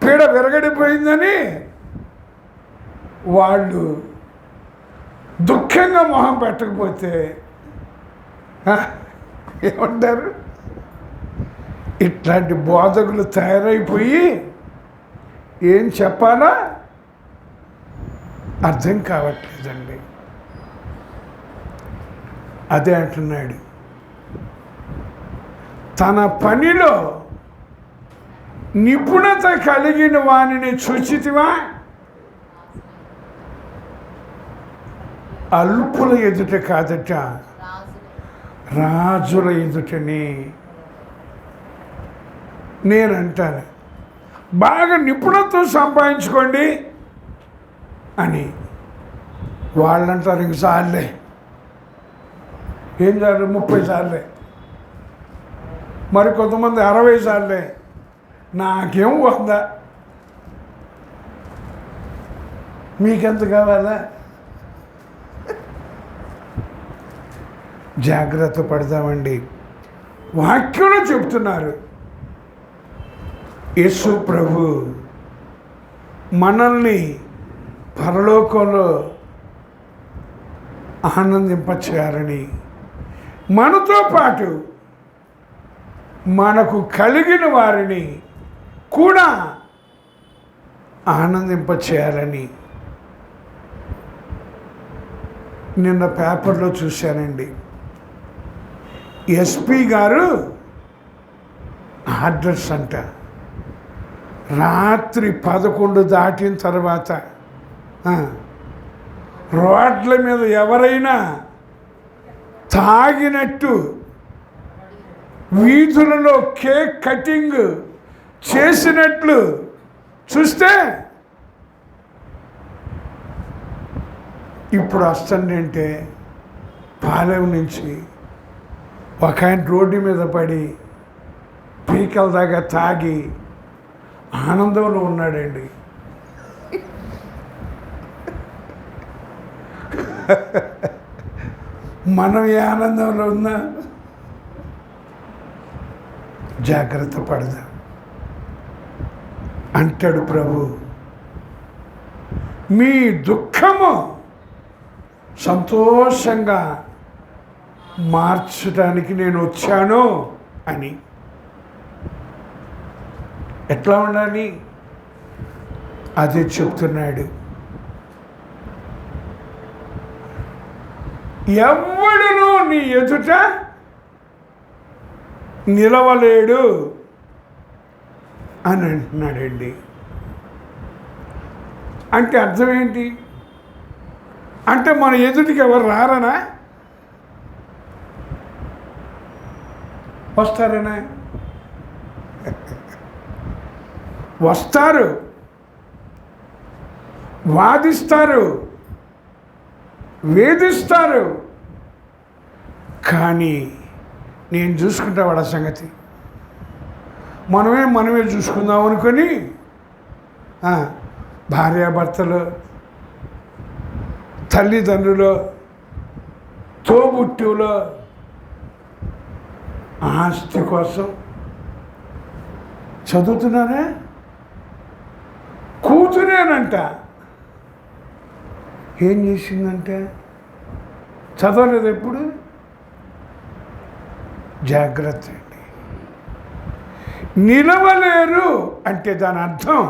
పీడ విరగడిపోయిందని వాళ్ళు దుఃఖంగా మొహం పెట్టకపోతే ఏమంటారు? ఇట్లాంటి బోధకులు తయారైపోయి ఏం చెప్పాలో అర్థం కావట్లేదండి. అదే అంటున్నాడు, తన పనిలో నిపుణత కలిగిన వానిని చూచితివా, అల్పుల ఎదుట కాదట రాజుల ఎదుటని. నేనంటాను బాగా నిపుణత సంపాదించుకోండి అని, వాళ్ళంటారు ఇంక సార్లే, ఏం చాలు 30 సార్లే, మరి కొంతమంది 60 సార్లే, నాకేం 100, మీకెంత కావాలా? జాగ్రత్త పడదామండి. వాక్యంలో చెప్తున్నారు, యేసు ప్రభు మనల్ని పరలోకంలో ఆనందింపచేయాలని, మనతో పాటు మనకు కలిగిన వారిని కూడా ఆనందింపచేయాలని నిన్న పేపర్లో చూశానండి. ఎస్పీ గారు ఆర్డర్స్ అంట, రాత్రి 11 దాటిన తర్వాత రోడ్ల మీద ఎవరైనా తాగినట్టు వీధులలో కేక్ కటింగ్ చేసినట్లు చూస్తే ఇప్పుడు వస్తుంది అంటే పాలెం నుంచి ఒక ఆయన రోడ్డు మీద పడి పీకల దాకా తాగి ఆనందంలో ఉన్నాడండి. మనం ఏ ఆనందంలో ఉన్నా జాగ్రత్త పడదాం అంటాడు ప్రభు. మీ దుఃఖము సంతోషంగా మార్చడానికి నేను వచ్చాను అని. ఎట్లా ఉండాలి అదే చెప్తున్నాడు. ఎవడును నీ ఎదుట నిలవలేడు అని అంటున్నాడండి. అంటే అర్థం ఏంటి? అంటే మన ఎదుటికి ఎవరు రారనా? వస్తారనా? వస్తారు, వాదిస్తారు, వేధిస్తారు, కానీ నేను చూసుకుంటా వాళ్ళ సంగతి. మనమే చూసుకుందాం అనుకొని భార్యాభర్తలు, తల్లిదండ్రులు, తోబుట్టువులు ఆస్తి కోసం చదువుతున్నారా? కూతురేనంట ఏం చేసిందంటే చదవలేదు ఎప్పుడు. జాగ్రత్త అండి. నిలవలేరు అంటే దాని అర్థం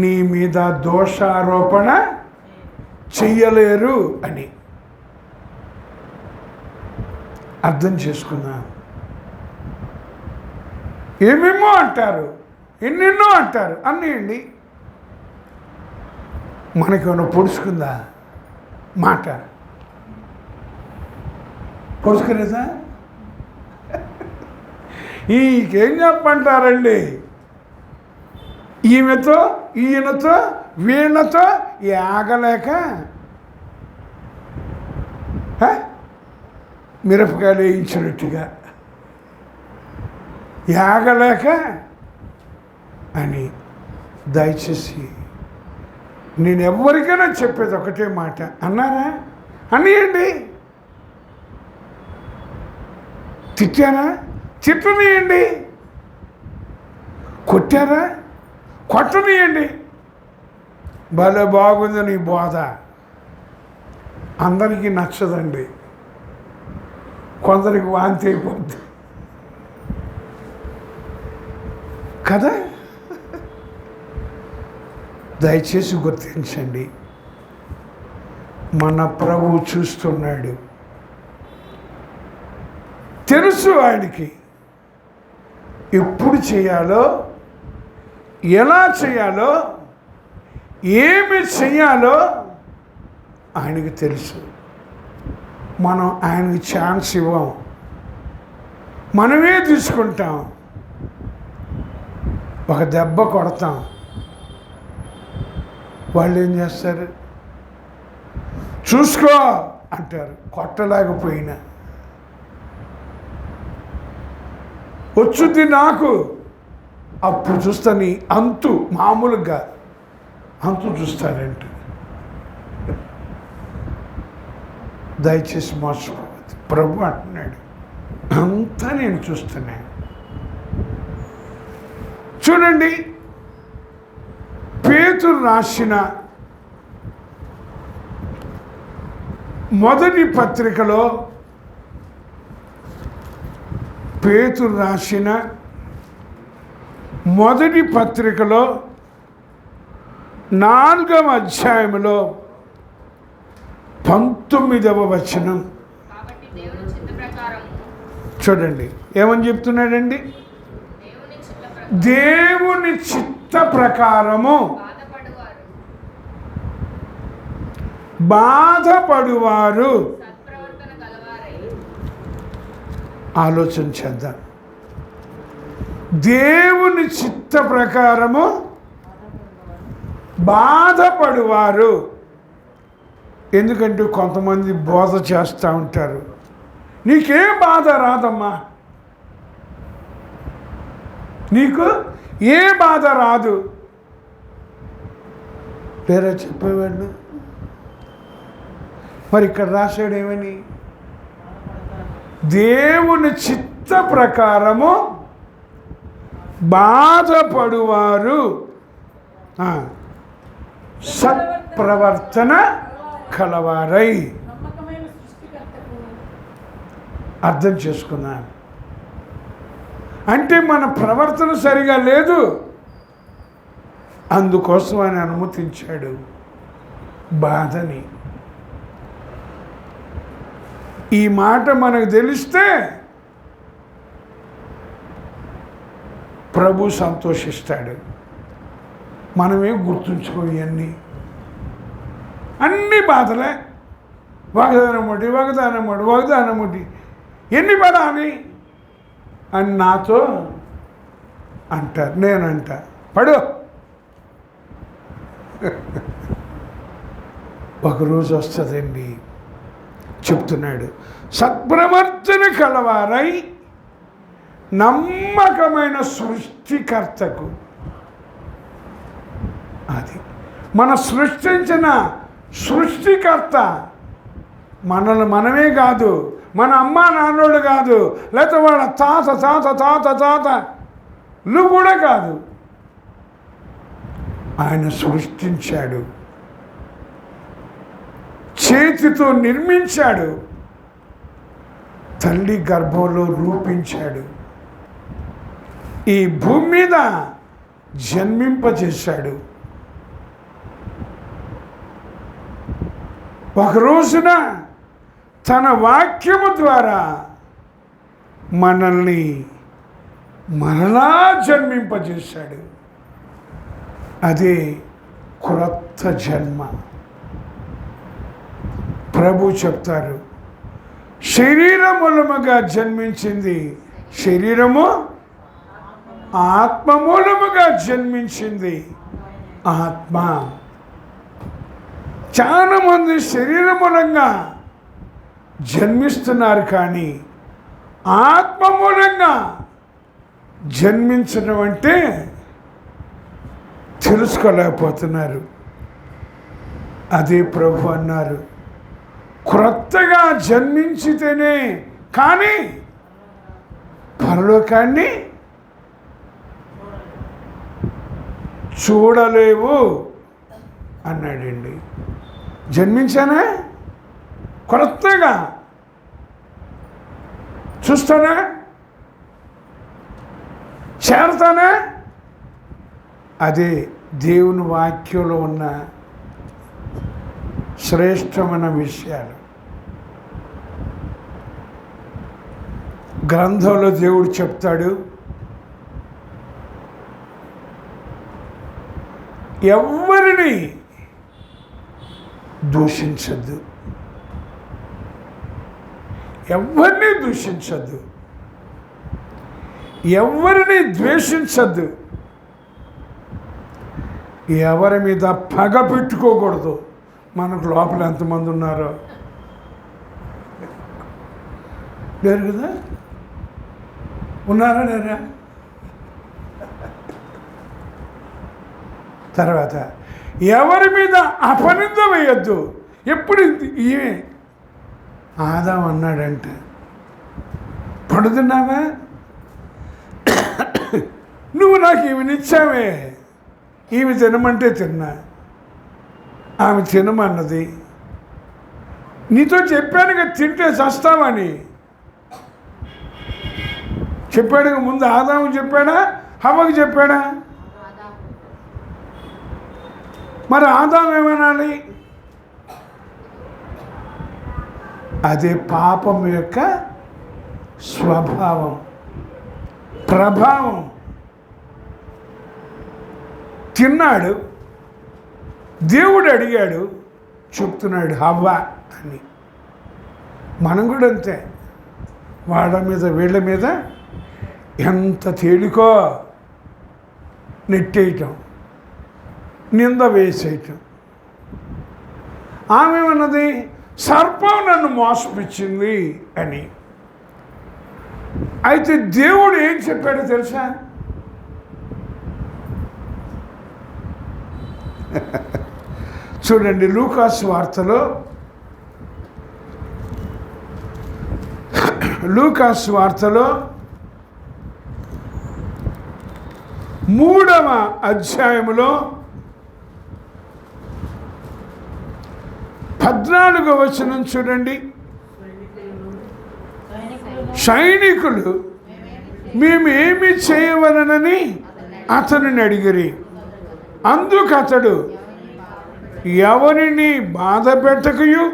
నీ మీద దోషారోపణ చెయ్యలేరు అని అర్థం చేసుకున్నాను. ఏమేమో అంటారు, ఎన్నెన్నో అంటారు, అన్నీ అండి. మనకేమైనా పొడుచుకుందా మాట? పొడుచుకోలేదా? ఈకేం చెప్పంటారండి, ఈమెతో ఈయనతో వీళ్ళతో ఆగలేక మిరపకాయలు వేయించినట్టుగా ఆగలేక అని. దయచేసి నేను ఎవరికైనా చెప్పేది ఒకటే మాట, అన్నారా అనియండి, తిట్టారా తిట్టనియండి, కొట్టారా కొట్టనియండి. భలే బాగుంది నీ బోధ. అందరికీ నచ్చదండి, కొందరికి వాంతి అయిపోద్ది కదా. దయచేసి గుర్తించండి, మన ప్రభువు చూస్తున్నాడు. తెలుసు ఆయనకి ఎప్పుడు చేయాలో, ఎలా చేయాలో, ఏమి చేయాలో ఆయనకి తెలుసు. మనం ఆయనకి ఛాన్స్ ఇవ్వం, మనమే తీసుకుంటాం. ఒక దెబ్బ కొడతాం, వాళ్ళు ఏం చేస్తారు, చూసుకో అంటారు. కొట్టలేకపోయినా వచ్చుద్ది నాకు, అప్పుడు చూస్తా నీ అంతు. మామూలుగా అంతు చూస్తారంట. దయచేసి మోసపోవద్దు. ప్రభు అంటున్నాడు, అంతా నేను చూస్తున్నాను. చూడండి, పేతురు రాసిన మొదటి పత్రికలో, పేతురు రాసిన మొదటి పత్రికలో 4వ అధ్యాయంలో 19వ వచనం చూడండి, ఏమని చెప్తున్నాడండి? దేవుని చిత్త ప్రకారము బాధపడువారు. ఆలోచన చేద్దాం. దేవుని చిత్త ప్రకారము బాధపడువారు. ఎందుకంటే కొంతమంది బోధ చేస్తూ ఉంటారు, నీకేం బాధ రాదమ్మా, నీకు ఏ బాధ రాదు. వేరే చెప్పేవాళ్ళు. మరి ఇక్కడ రాశాడు ఏమని? దేవుని చిత్త ప్రకారము బాధపడువారు సత్ప్రవర్తన కలవారై. అర్థం చేసుకున్నాను. అంటే మన ప్రవర్తన సరిగా లేదు, అందుకోసం ఆయన అనుమతించాడు బాధని. ఈ మాట మనకు తెలిస్తే ప్రభు సంతోషిస్తాడు. మనమే గుర్తుంచుకో, ఇవన్నీ అన్ని బాధలే. వగదానముడి ఎన్ని పడాలి అని నాతో అంటారు. నేనంట పడు. ఒకరోజు వస్తుందండి, చెప్తున్నాడు, సత్ప్రవర్తన కలవారై నమ్మకమైన సృష్టికర్తకు. అది మన సృష్టించిన సృష్టికర్త. మనల్ని మనమే కాదు, మన అమ్మ నాన్నోళ్ళు కాదు, లేకపోతే వాళ్ళ తాత తాత తాత తాతలు కూడా కాదు. ఆయన సృష్టించాడు, చేతితో నిర్మించాడు, తల్లి గర్భంలో రూపించాడు, ఈ భూమి మీద జన్మింపజేశాడు. ఒక రోజున తన వాక్యము ద్వారా మనల్ని మరలా జన్మింపజేశాడు. అదే క్రొత్త జన్మ. ప్రభు చెప్తారు, శరీరం మూలముగా జన్మించింది శరీరము, ఆత్మ మూలముగా జన్మించింది ఆత్మ. చాలామంది శరీర మూలంగా జన్మిస్తున్నారు, కానీ ఆత్మ మూలంగా జన్మించడం అంటే తెలుసుకోలేకపోతున్నారు. అదే ప్రభు అన్నారు, క్రొత్తగా జన్మించితేనే కానీ పరలోకాన్ని చూడలేవు అన్నాడండి. జన్మించానా? క్రొత్తగా చూస్తానా? చేరతానా? అదే దేవుని వాక్యంలో ఉన్న శ్రేష్టమైన విషయాలు. గ్రంథంలో దేవుడు చెప్తాడు, ఎవరిని దూషించద్దు, ఎవరిని దూషించద్దు, ఎవరిని ద్వేషించద్దు, ఎవరి మీద పగ పెట్టుకోకూడదు. మనకు లోపల ఎంతమంది ఉన్నారో లేరు కదా? ఉన్నారా లేరా? తర్వాత ఎవరి మీద అపనింద వేయద్దు. ఎప్పుడు ఈమె ఆదాం అన్నాడంట, పడుతున్నావా? నువ్వు నాకు ఈమెనిచ్చావే, ఈమె తినమంటే తిన్నా, ఆమె తినమన్నది. నీతో చెప్పాను కదా తింటే చస్తావని. చెప్పాడు ముందు ఆదాము చెప్పాడా, హవ్వకు చెప్పాడా? మరి ఆదాము ఏమనాలి? అదే పాపం యొక్క స్వభావం, ప్రభావం. తిన్నాడు, దేవుడు అడిగాడు, చెప్తున్నాడు హవ్వ అని. మనం కూడా అంతే, వాళ్ళ మీద వీళ్ళ మీద ఎంత తేలికో నెట్టేయటం, నింద వేసేయటం. ఆమె ఏమన్నది? సర్పం నన్ను మోసపించింది అని. అయితే దేవుడు ఏం చెప్పాడో తెలుసా? చూడండి, లూకాసు వార్తలో 3వ అధ్యాయములో 14వ వచనం చూడండి. సైనికులు మేమేమి చేయవలనని అతనిని అడిగిరి. అందుకు అతడు, ఎవరిని బాధ పెట్టకయు,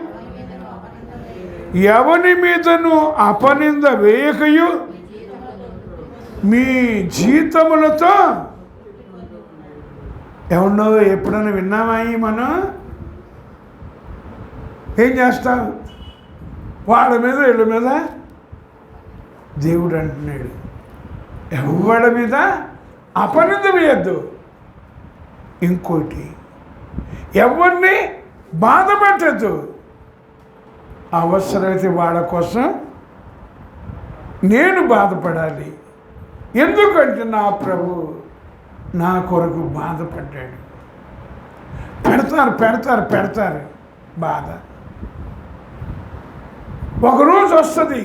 ఎవరి మీదను అపనింద వేయకయు, మీ జీతములతో. ఎవరినో ఎప్పుడైనా విన్నామా? మనం ఏం చేస్తాం? వాళ్ళ మీద వీళ్ళ మీద దేవుడు అంటున్నాడు, ఎవరి మీద అపనింద వేయద్దు. ఇంకోటి, ఎవరిని బాధ పెట్టద్దు. అవసరమైతే వాళ్ళ కోసం నేను బాధపడాలి. ఎందుకంటే నా ప్రభు నా కొరకు బాధపడ్డాడు. పెడతారు బాధ. ఒకరోజు వస్తుంది,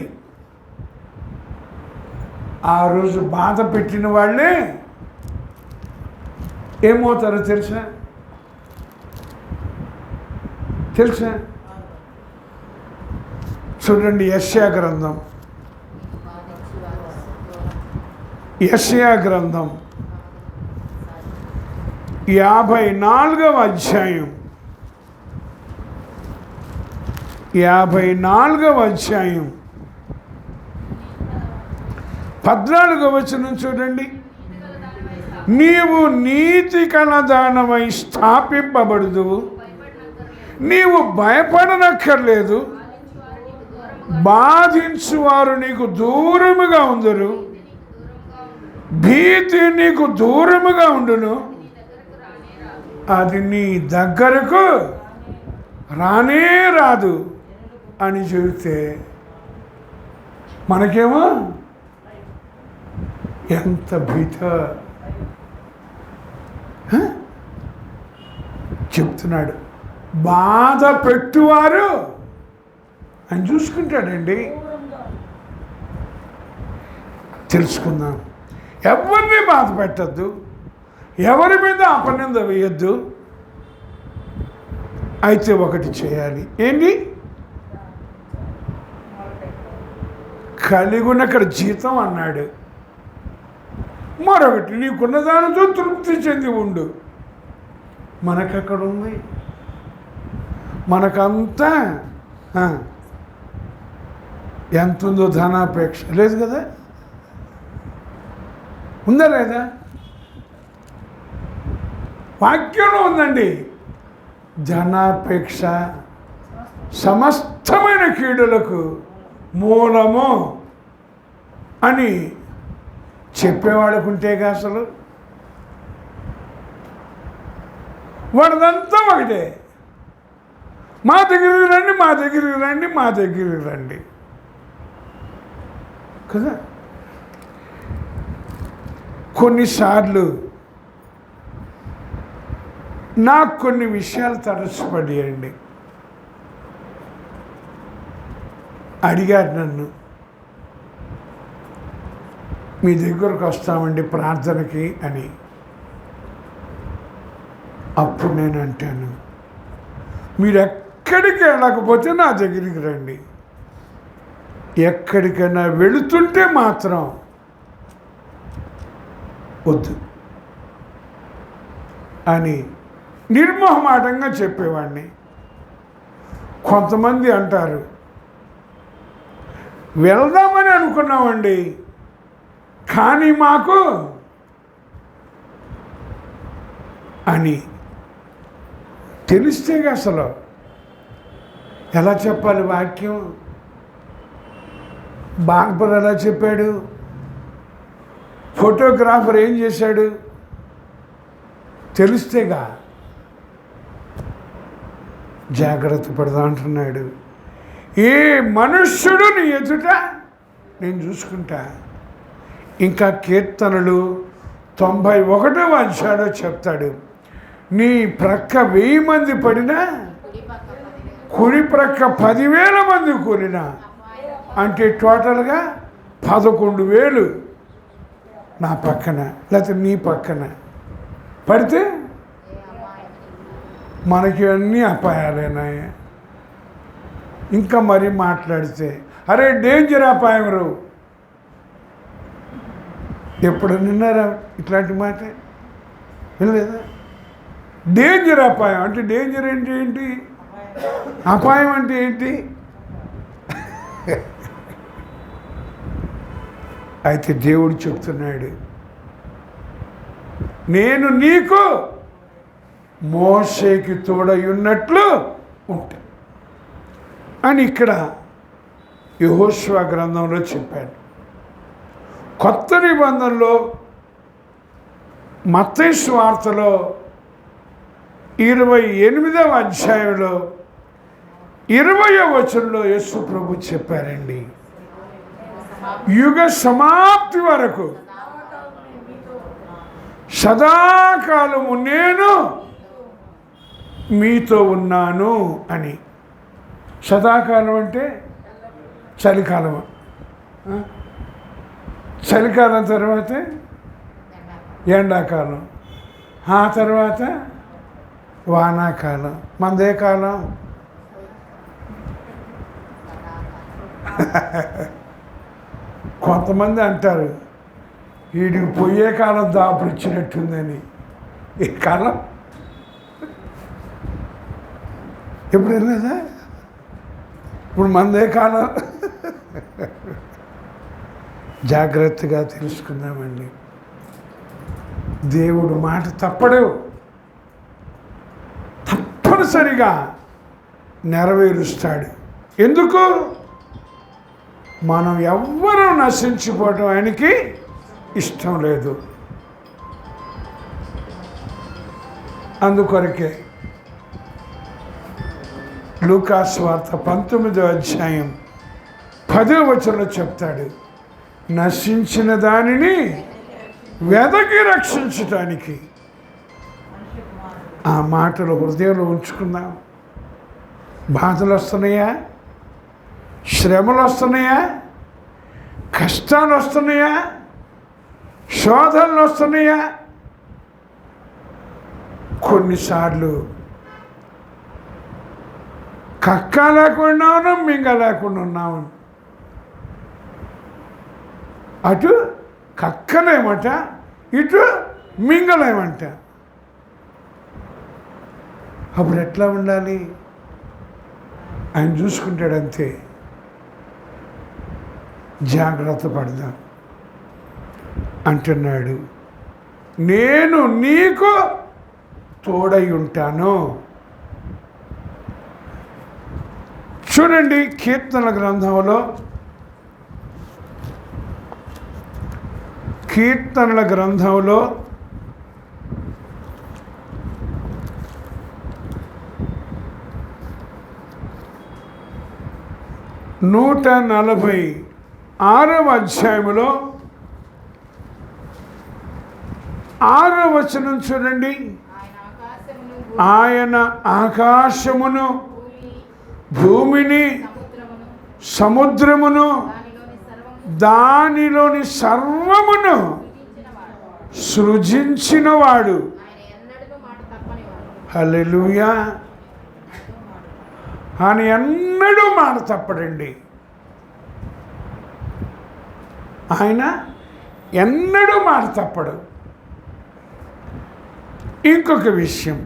ఆ రోజు బాధ పెట్టిన వాళ్ళే ఏమవుతారో తెలుసా? చూడండి, యెషయా గ్రంథం 54వ అధ్యాయం 14వ వచనం చూడండి. నీవు నీతి కలదానమై స్థాపింపబడుదువు, నీవు భయపడనక్కర్లేదు. బాధించువారు నీకు దూరముగా ఉందరు, భీతి నీకు దూరముగా ఉండును, అది నీ దగ్గరకు రానే రాదు అని చెబితే మనకేమో ఎంత భీత చెప్తున్నాడు. బాధ పెట్టువారు అని చూసుకుంటాడండి. తెలుసుకుందాం. ఎవరిని బాధ పెట్టద్దు, ఎవరి మీద అపనింద వేయద్దు. అయితే ఒకటి చేయాలి. ఏంటి? కలిగునక్కడ జీతం అన్నాడు. మరొకటి, నీకున్న దానితో తృప్తి చెంది ఉండు. మనకక్కడ ఉంది, మనకంతా ఎంత ఉందో ధనాపేక్ష లేదు కదా? ఉందా లేదా? వాక్యంలో ఉందండి. ధనాపేక్ష సమస్తమైన కీడులకు మూలము అని చెప్పేవాడుకుంటేగా అసలు వాడిదంతా ఒకటే. మా దగ్గరికి రండి, మా దగ్గరికి రండి, మా దగ్గరికి రండి కదా. కొన్నిసార్లు నాకు కొన్ని విషయాలు తరచుపడియండి. అడిగారు నన్ను, మీ దగ్గరకు వస్తామండి ప్రార్థనకి అని. అప్పుడు నేను అంటాను, మీరు ఎక్కడికి వెళ్ళకపోతే నా దగ్గరికి రండి, ఎక్కడికైనా వెళుతుంటే మాత్రం వద్దు అని నిర్మోహమాటంగా చెప్పేవాడిని. కొంతమంది అంటారు, వెళ్దామని అనుకున్నామండి కానీ మాకు అని తెలిస్తే అసలు ఎలా చెప్పాలి వాక్యం? బాగ్పర్ ఎలా చెప్పాడు? ఫోటోగ్రాఫర్ ఏం చేశాడు? తెలిస్తేగా జాగ్రత్త పడదా అంటున్నాడు. ఏ మనుష్యుడు నీ ఎదుట నేను చూసుకుంటా. ఇంకా కీర్తనలు 91వ అధ్యాయంలో చెప్తాడు, నీ ప్రక్క 1000 మంది పడినా, కుడి ప్రక్క 10,000 మంది కూలినా, అంటే టోటల్గా 11,000 నా పక్కన లేకపోతే నీ పక్కన పడితే మనకి అన్నీ అపాయాలేనాయ. ఇంకా మరీ మాట్లాడితే అరే డేంజర్ అపాయం రావు. ఎప్పుడు నిన్నారా ఇట్లాంటి మాట? వినలేదా? డేంజర్ అపాయం అంటే డేంజర్ అంటే ఏంటి? అపాయం అంటే ఏంటి? అయితే దేవుడు చెప్తున్నాడు, నేను నీకు మోషేకి తోడై ఉన్నట్లు ఉంటా అని ఇక్కడ యెహోషువ గ్రంథంలో చెప్పాడు. కొత్త నిబంధనలో మత్తయి సువార్తలో 28వ అధ్యాయంలో 20వ వచనంలో యేసు ప్రభు చెప్పారండి, యుగ సమాప్తి వరకు సదాకాలము నేను మీతో ఉన్నాను అని. సదాకాలం అంటే చలికాలం, చలికాలం తర్వాత ఎండాకాలం, ఆ తర్వాత వానాకాలం. మనదే కాలం కొంతమంది అంటారు వీడికి పోయే కాలం దాపుడు ఇచ్చినట్టుందని. ఈ కాలం ఎప్పుడు వెళ్ళలేదా? ఇప్పుడు మనదే కాలం. జాగ్రత్తగా తెలుసుకుందామండి. దేవుడు మాట తప్పడు, తప్పనిసరిగా నెరవేరుస్తాడు. ఎందుకు? మనం ఎవ్వరూ నశించిపోవటం ఆయనకి ఇష్టం లేదు. అందుకొరకే లూకా సువార్త 19వ అధ్యాయం 10వ వచనంలో చెప్తాడు, నశించిన దానిని వెదకి రక్షించటానికి. ఆ మాటలు హృదయంలో ఉంచుకుందాం. బాధలు వస్తున్నాయా? శ్రమలు వస్తున్నాయా? కష్టాలు వస్తున్నాయా? శోధనలు వస్తున్నాయా? కొన్నిసార్లు కక్క లేకుండా ఉన్నాం, మింగ లేకుండా ఉన్నాము. అటు కక్కలేమట, ఇటు మింగలేమంట. అప్పుడు ఎట్లా ఉండాలి? ఆయన చూసుకుంటాడంతే. జాగ్రత్త పడదాం అంటున్నాడు, నేను నీకు తోడై ఉంటాను. చూడండి, కీర్తనల గ్రంథంలో 146వ అధ్యాయంలో 6వ వచనం చూడండి. ఆయన ఆకాశమును, భూమిని, సముద్రమును, దానిలోని సర్వమును సృజించినవాడు. హల్లెలూయా. ఆయన ఎన్నడూ మాట తప్పడండి. ఆయన ఎన్నడూ మాట తప్పడు. ఇంకొక విషయం,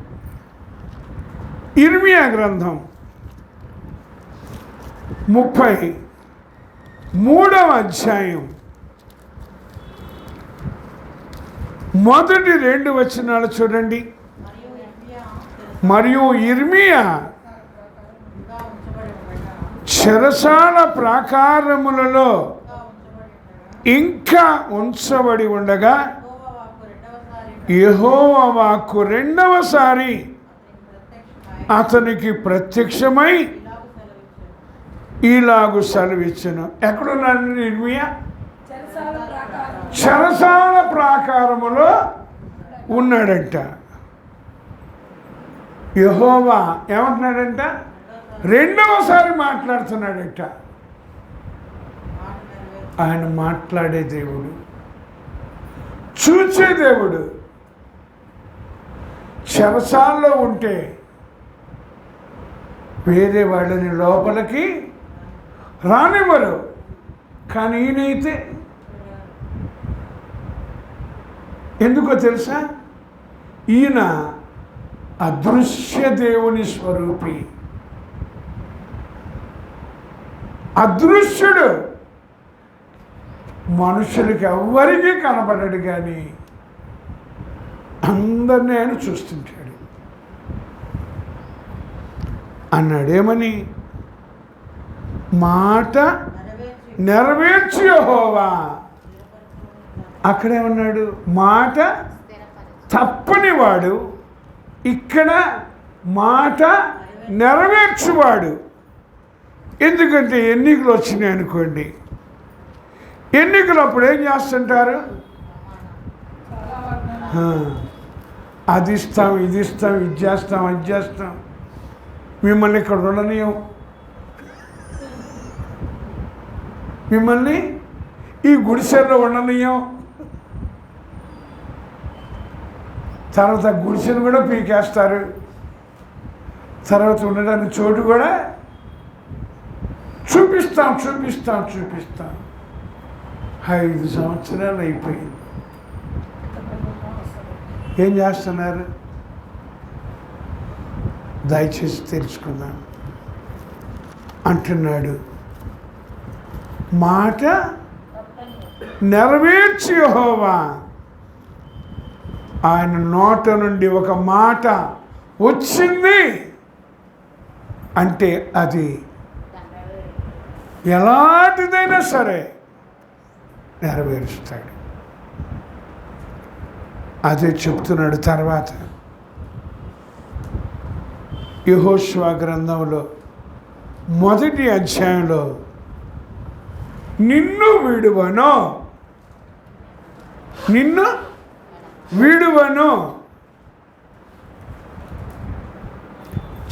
ఇర్మియా గ్రంథం 33వ అధ్యాయం మొదటి 2 వచనాలు చూడండి. మరియు ఇర్మియా చెరసాల ప్రాకారములలో ఇంకా ఉంచబడి ఉండగా యెహోవా వాక్కు రెండవసారి అతనికి ప్రత్యక్షమై ఇలాగు సెలవిచ్చెను. ఎక్కడున్నాడు ఇర్మియా? చెరసాల ప్రాకారములో ఉన్నాడంట. యెహోవా ఏమంటున్నాడంట? రెండవసారి మాట్లాడుతున్నాడట. ఆయన మాట్లాడే దేవుడు, చూచే దేవుడు. చెరసాల్లో ఉంటే వేరే వాళ్ళని లోపలికి రానివ్వరు, కానీ ఈయనైతే ఎందుకో తెలుసా? ఈయన అదృశ్య దేవుని స్వరూపి, అదృశ్యుడు. మనుషులకి ఎవ్వరికీ కనబడడు, కానీ అందరినీ ఆయన చూస్తుంటాడు. అన్నాడేమని? మాట నెరవేర్చి యెహోవా. అక్కడే ఉన్నాడు, మాట తప్పనివాడు. ఇక్కడ మాట నెరవేర్చువాడు. ఎందుకంటే ఎన్నికలు వచ్చినాయి అనుకోండి, ఎన్నికలు అప్పుడు ఏం చేస్తుంటారు? అది ఇస్తాం, ఇది ఇస్తాం, ఇది చేస్తాం, అది చేస్తాం. మిమ్మల్ని ఇక్కడ ఉండనీయం, మిమ్మల్ని ఈ గుడిసెల్లో ఉండనీయం. తర్వాత గుడిసెను కూడా పీకేస్తారు. తర్వాత ఉండడానికి చోటు కూడా చూపిస్తాం. 5 సంవత్సరాలు అయిపోయింది. ఏం చేస్తున్నారు? దయచేసి తెలుసుకుందాం అంటున్నాడు. మాట నెరవేర్చి యెహోవా. ఆయన నోట నుండి ఒక మాట వచ్చింది అంటే అది ఎలాంటిదైనా సరే నెరవేరుస్తాడు. అదే చెప్తున్నాడు. తర్వాత యెహోషువ గ్రంథంలో మొదటి అధ్యాయంలో నిన్ను వీడువను.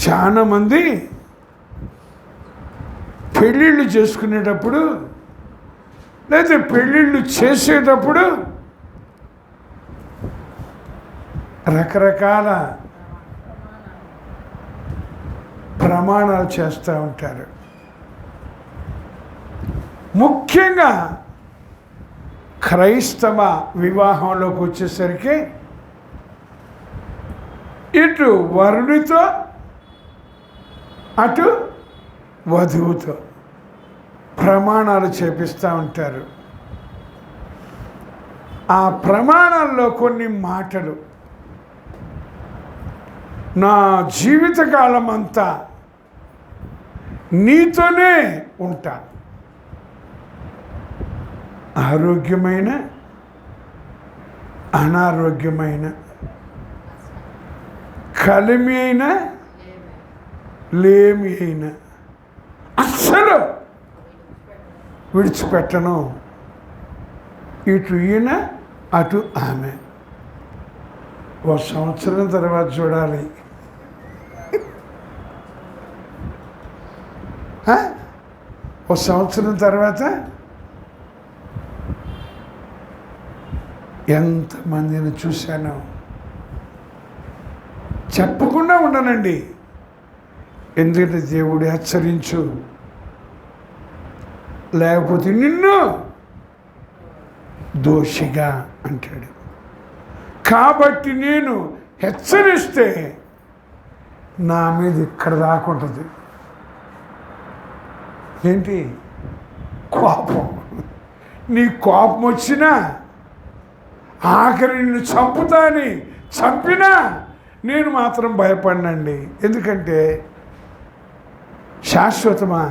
చాలామంది పెళ్ళిళ్ళు చేసుకునేటప్పుడు లేదా పెళ్ళిళ్ళు చేసేటప్పుడు రకరకాల ప్రమాణాలు చేస్తూ ఉంటారు. ముఖ్యంగా క్రైస్తవ వివాహంలోకి వచ్చేసరికి ఇటు వరుడితో అటు వధువుతో ప్రమాణాలు చేపిస్తూ ఉంటారు. ఆ ప్రమాణాల్లో కొన్ని మాటలు, నా జీవితకాలం అంతా నీతోనే ఉంటా, ఆరోగ్యమైన అనారోగ్యమైన, కలిమి అయినా లేమి అయినా అస్సలు విడిచిపెట్టను. ఇటు ఈయన అటు ఆమె. ఓ సంవత్సరం తర్వాత చూడాలి. ఓ సంవత్సరం తర్వాత ఎంతమందిని చూశాను. చెప్పకుండా ఉండనండి, ఎందుకంటే దేవుడు హెచ్చరించు, లేకపోతే నిన్ను దోషిగా అంటాడు. కాబట్టి నేను హెచ్చరిస్తే నా మీద ఇక్కడ దాకా ఉంటుంది. ఏంటి? కోపం. నీ కోపం వచ్చినా ఆఖరి నిన్ను చంపుతాని చంపినా నేను మాత్రం భయపడినండి. ఎందుకంటే శాశ్వతమా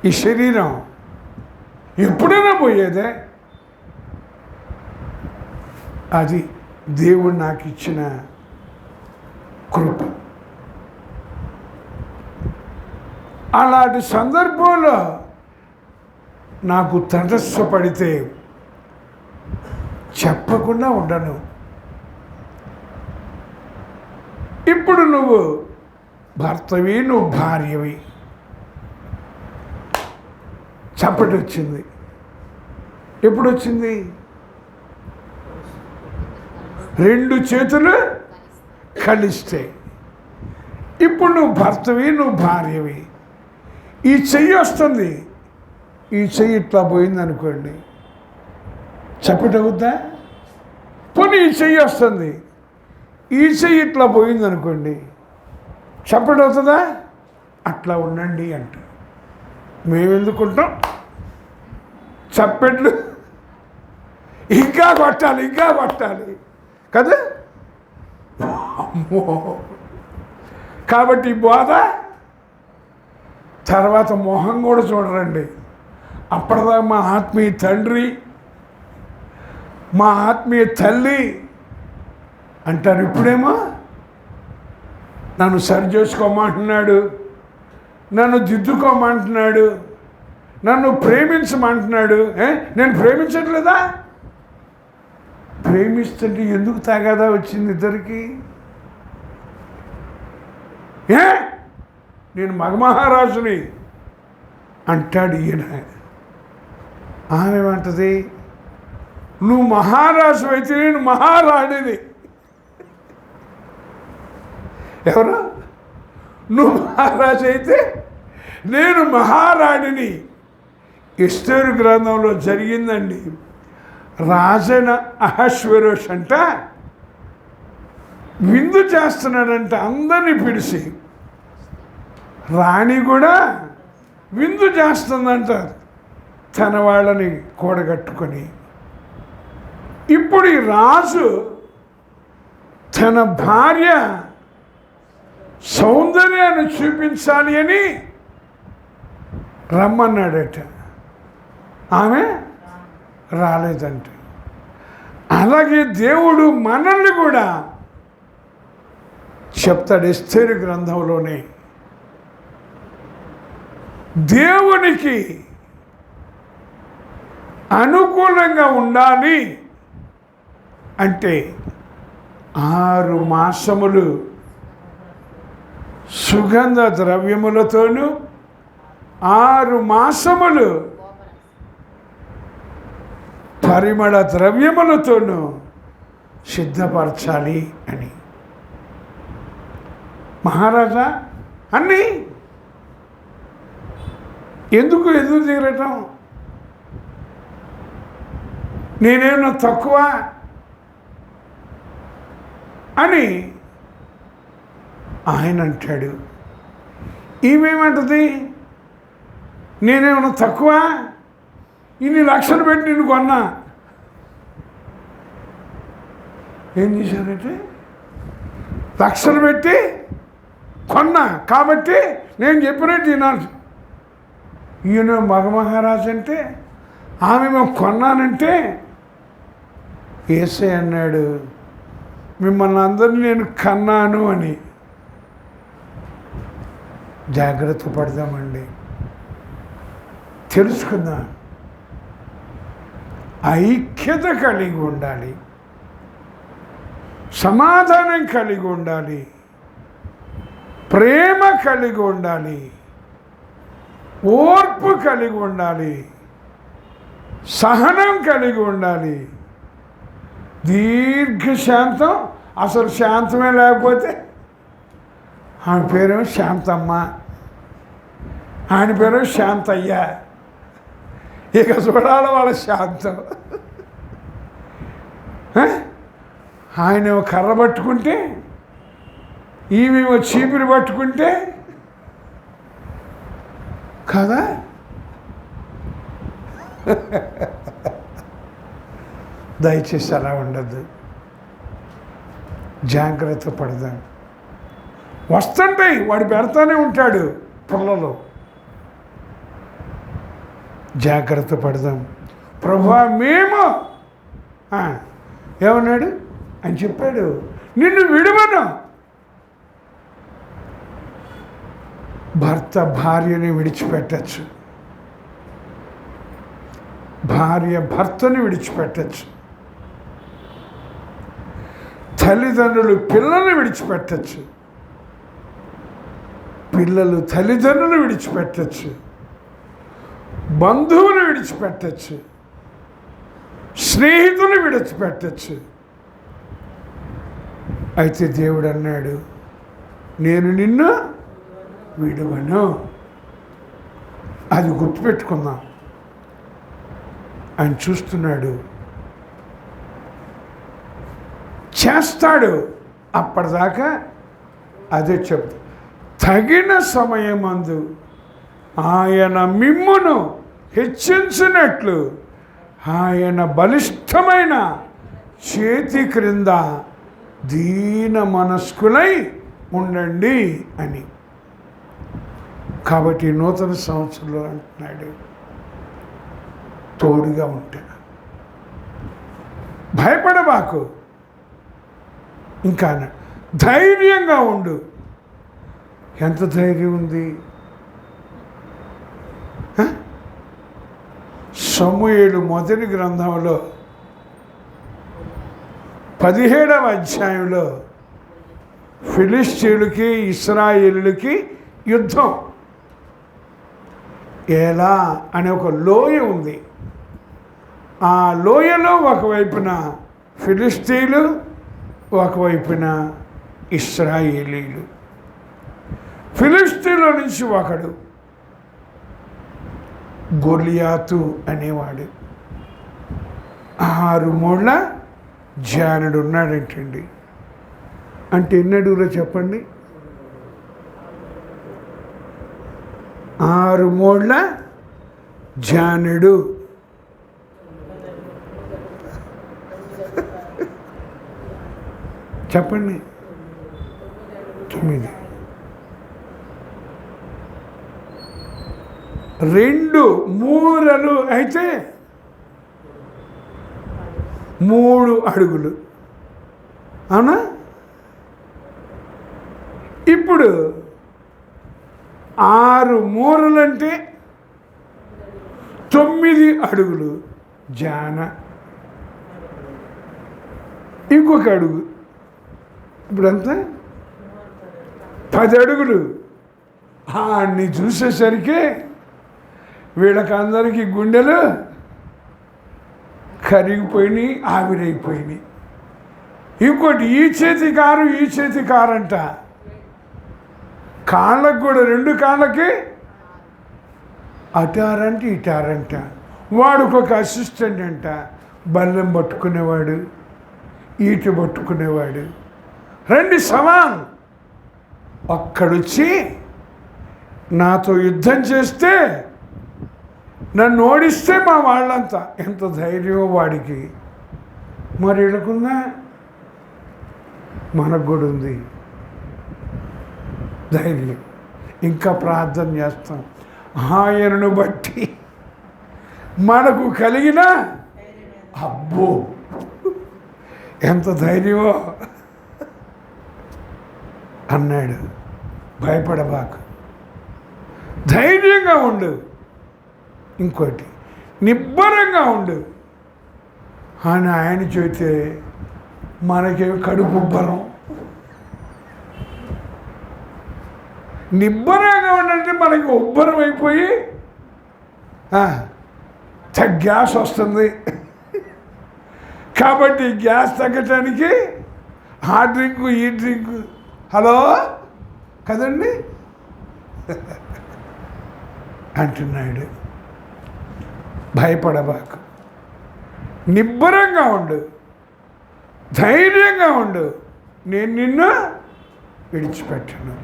ఈ శరీరం? ఎప్పుడైనా పోయేదే. అది దేవుడు నాకు ఇచ్చిన కృప. అలాంటి సందర్భంలో నాకు తటస్థపడితే చెప్పకుండా ఉండను. ఇప్పుడు నువ్వు భర్తవి, నువ్వు భార్యవి, చప్పటి వచ్చింది. ఎప్పుడు వచ్చింది? రెండు చేతులు కలిస్తే. ఇప్పుడు నువ్వు భర్తవి, నువ్వు భార్యవి. ఈ చెయ్యి వస్తుంది, ఈ చెయ్యి ఇట్లా పోయింది అనుకోండి, చప్పటి అవుద్దా? పోనీ ఈ చెయ్యి వస్తుంది, ఈ చెయ్యి ఇట్లా పోయింది అనుకోండి, చప్పటి అవుతుందా? అట్లా ఉండండి అంట. మేము ఎందుకుంటాం? చప్పెట్లు ఇంకా కొట్టాలి, ఇంకా కొట్టాలి కదా. అమ్మో! కాబట్టి బోధ తర్వాత మొహం కూడా చూడరండి. అప్పటిదాకా మా ఆత్మీయ తండ్రి, మా ఆత్మీయ తల్లి అంటారు. ఇప్పుడేమో నన్ను సరి చేసుకోమంటున్నాడు, నన్ను దిద్దుకోమంటున్నాడు, నన్ను ప్రేమించమంటున్నాడు. నేను ప్రేమించట్లేదా? ప్రేమిస్తుంటే ఎందుకు తగాదా వచ్చింది ఇద్దరికి? నేను మగమహారాజుని అంటాడు ఈయన. ఆమె ఏమంటది? నువ్వు మహారాజు అయితే నేను మహారాణిని. ఎవరు? నువ్వు మహారాజు అయితే నేను మహారాణిని. ఎస్తేరు గ్రంథంలో జరిగిందండి. రాజైన అహశ్వేరోష్ అంట విందు చేస్తున్నాడంట అందరినీ పిలిచి. రాణి కూడా విందు చేస్తుందంట తన వాళ్ళని కూడగట్టుకొని. ఇప్పుడు ఈ రాజు తన భార్య సౌందర్యాన్ని చూపించాలి అని రమ్మన్నాడట. ఆమె రాలేదంట. అలాగే దేవుడు మనల్ని కూడా చెప్తాడు ఎస్తేరు గ్రంథంలోనే. దేవునికి అనుకూలంగా ఉండాలి అంటే 6 మాసములు సుగంధ ద్రవ్యములతోనూ 6 మాసములు పరిమళ ద్రవ్యములతోనూ సిద్ధపరచాలి అని. మహారాజా అన్నీ ఎందుకు ఎదురు తిరగటం? నేనేమన్నా తక్కువ అని ఆయన అంటాడు. ఈమెమంటుంది, నేనేమన్నా తక్కువ, ఇన్ని లక్షలు పెట్టి నిన్ను కొన్నా. ఏం చేశానంటే లక్షలు పెట్టి కొన్నా కాబట్టి నేను చెప్పినట్టు తినాలి. ఈయన మగమహారాజు అంటే ఆమె మేము కొన్నానంటే యేసయ్య అన్నాడు, మిమ్మల్ని అందరినీ నేను కన్నాను అని. జాగ్రత్త పడదామండి, తెలుసుకుందాం. ఐక్యత కలిగి ఉండాలి, సమాధానం కలిగి ఉండాలి, ప్రేమ కలిగి ఉండాలి, ఓర్పు కలిగి ఉండాలి, సహనం కలిగి ఉండాలి, దీర్ఘశాంతం. అసలు శాంతమే లేకపోతే ఆమె పేరేమో శాంతమ్మ, ఆయన పేరు శాంతయ్య. ఇక చూడాలి వాళ్ళ శాంతం. ఆయన కర్ర పట్టుకుంటే ఈమెమో చీపిరి పట్టుకుంటే కదా. దయచేసి అలా ఉండద్దు, జాగ్రత్త పడదాం. వస్తుంటాయి, వాడు పెడతానే ఉంటాడు పుల్లలో. జాగ్రత్త పడదాం. ప్రభువా మేము ఏమన్నాడు అని చెప్పాడు, నిన్ను విడువను. భర్త భార్యని విడిచిపెట్టచ్చు, భార్య భర్తని విడిచిపెట్టచ్చు, తల్లిదండ్రులు పిల్లల్ని విడిచిపెట్టచ్చు, పిల్లలు తల్లిదండ్రులు విడిచిపెట్టచ్చు, బంధువులు విడిచిపెట్టచ్చు, స్నేహితులు విడిచిపెట్టచ్చు. అయితే దేవుడు అన్నాడు, నేను నిన్ను విడువను. అది గుర్తుపెట్టుకుందాం. ఆయన చూస్తున్నాడు, చేస్తాడు. అప్పటిదాకా అదే చెప్తా, తగిన సమయమందు ఆయన మిమ్మును హెచ్చించినట్లు ఆయన బలిష్టమైన చేతి క్రింద దీన మనస్కులై ఉండండి అని. కాబట్టి నూతన సంవత్సరంలో అంటున్నాడు, తోడుగా ఉంటాను, భయపడబాకు, ఇంకా ధైర్యంగా ఉండు. ఎంత ధైర్యం ఉంది! సమూయేలు మొదటి గ్రంథంలో 17వ అధ్యాయంలో ఫిలిష్తీయులకి ఇశ్రాయేలులకి యుద్ధం. ఎలా అనే ఒక లోయ ఉంది. ఆ లోయలో ఒకవైపున ఫిలిష్తీయులు, ఒకవైపున ఇశ్రాయేలీలు. ఫిలిష్తీయుల నుంచి ఒకడు గొలియాతు అనేవాడు 6 మూళ్ళ జానుడు ఉన్నాడంటండి. అంటే ఎన్ని అడుగులో చెప్పండి? 6 మూళ్ళ జానుడు. చెప్పండి. 9. 2 మూరలు అయితే 3 అడుగులు. అవునా? ఇప్పుడు 6 మూరలంటే 9 అడుగులు జాన, ఇంకొక అడుగు, ఇప్పుడంతా 10 అడుగులు. అన్ని చూసేసరికి వీళ్ళకందరికీ గుండెలు కరిగిపోయినాయి, ఆవిరైపోయినాయి. ఇంకోటి ఈ చేతి కారంట, కాళ్ళకు కూడా 2 కాళ్ళకి అటారంట ఇటారంట. వాడికి ఒక అసిస్టెంట్ అంట, బల్లెం పట్టుకునేవాడు, ఈట పట్టుకునేవాడు. 2 సవాల్. అక్కడొచ్చి నాతో యుద్ధం చేస్తే, నన్ను ఓడిస్తే మా వాళ్ళంతా, ఎంత ధైర్యం వాడికి. మరి వీళ్ళకుందా? మనకు కూడా ఉంది ధైర్యం. ఇంకా ప్రార్థన చేస్తాం. ఆయనను బట్టి మనకు కలిగిన అబ్బో ఎంత ధైర్యమో అన్నాడు. భయపడబాకు, ధైర్యంగా ఉండు. ఇంకోటి నిబ్బరంగా ఉండు అని ఆయన చెబితే మనకేమో కడుపు ఉబ్బరం. నిబ్బరంగా ఉండంటే మనకి ఉబ్బరం అయిపోయి గ్యాస్ వస్తుంది. కాబట్టి గ్యాస్ తగ్గటానికి ఆ డ్రింకు ఈ డ్రింకు, హలో కదండి అంటున్నాడు. భయపడబాకు, నిబ్బరంగా ఉండు, ధైర్యంగా ఉండు, నేను నిన్ను విడిచిపెట్టను.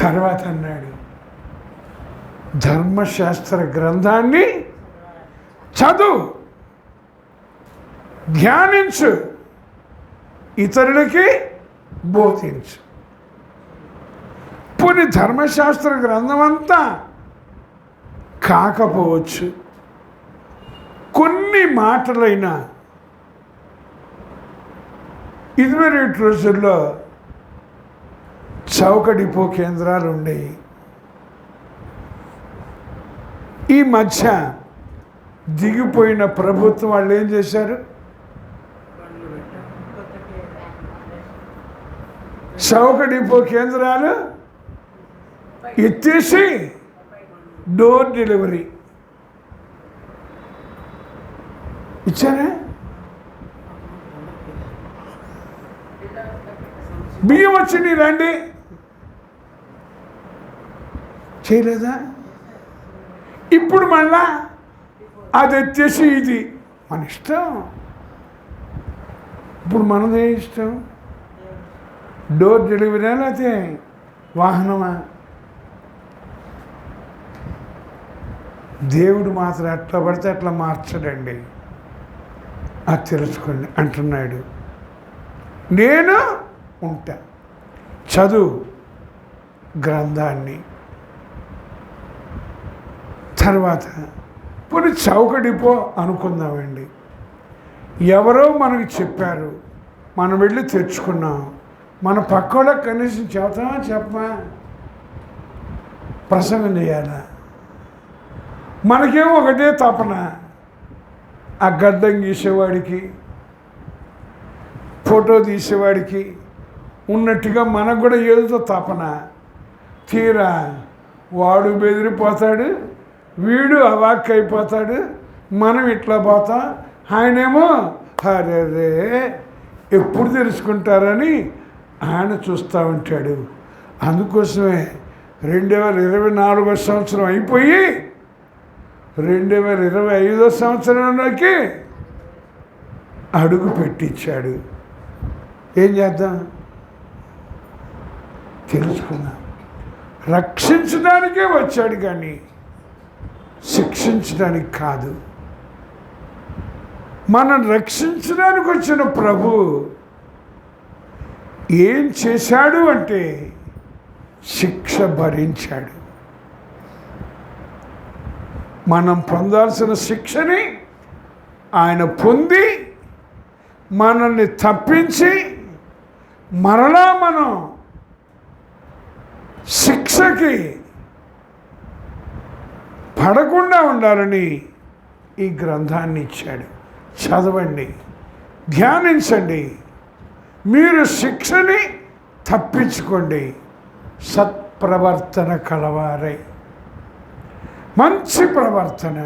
తర్వాత అన్నాడు, ధర్మశాస్త్ర గ్రంథాన్ని చదువు, ధ్యానించు, ఇతరులకి బోధించు. పోనీ ధర్మశాస్త్ర గ్రంథం అంతా కాకపోవచ్చు, కొన్ని మాటలైనా. ఇదివరకటి రోజుల్లో చౌక డిపో కేంద్రాలు ఉండేవి. ఈ మధ్య దిగిపోయిన ప్రభుత్వం వాళ్ళు ఏం చేశారు? చౌక డిపో కేంద్రాలు ఎత్తేసి డోర్ డెలివరీ ఇచ్చారా? బియ్యం వచ్చింది రండి, చేయలేదా? ఇప్పుడు మళ్ళా అది ఎత్తేసి ఇది మన ఇష్టం. ఇప్పుడు మనదే ఇష్టం. డోర్ డెలివరీ లేకపోతే వాహనమా? దేవుడు మాత్రం ఎట్లా పడితే అట్లా మార్చడండి. అది తెలుసుకోండి అంటున్నాడు. నేను ఉంటా, చదువు గ్రంథాన్ని. తర్వాత పోనీ చౌకడిపో అనుకుందామండి. ఎవరో మనకి చెప్పారు, మనం వెళ్ళి తెచ్చుకున్నాం. మన పక్కోళ్ళకి కనీసం చెబుతామా చెప్పమా? ప్రసంగం చేయాలా? మనకేమో ఒకటే తపన, ఆ గడ్డం గీసేవాడికి, ఫోటో తీసేవాడికి ఉన్నట్టుగా మనకు కూడా ఏదో తపన. తీరా వాడు బెదిరిపోతాడు, వీడు అవాక్ అయిపోతాడు, మనం ఇట్లా పోతాం. ఆయనేమో అరే ఎప్పుడు తెలుసుకుంటారని ఆయన చూస్తూ ఉంటాడు. అందుకోసమే 2024 సంవత్సరం అయిపోయి 2025 సంవత్సరంలోకి అడుగు పెట్టించాడు. ఏం చేద్దాం? తెలుసుకుందాం. రక్షించడానికే వచ్చాడు కానీ శిక్షించడానికి కాదు. మనం రక్షించడానికి వచ్చిన ప్రభు ఏం చేశాడు అంటే శిక్ష భరించాడు. మనం పొందాల్సిన శిక్షని ఆయన పొంది మనల్ని తప్పించి మరలా మనం శిక్షకి పడకుండా ఉండాలని ఈ గ్రంథాన్ని ఇచ్చాడు. చదవండి, ధ్యానించండి, మీరు శిక్షని తప్పించుకోండి. సత్ప్రవర్తన కలవారై, మంచి ప్రవర్తన,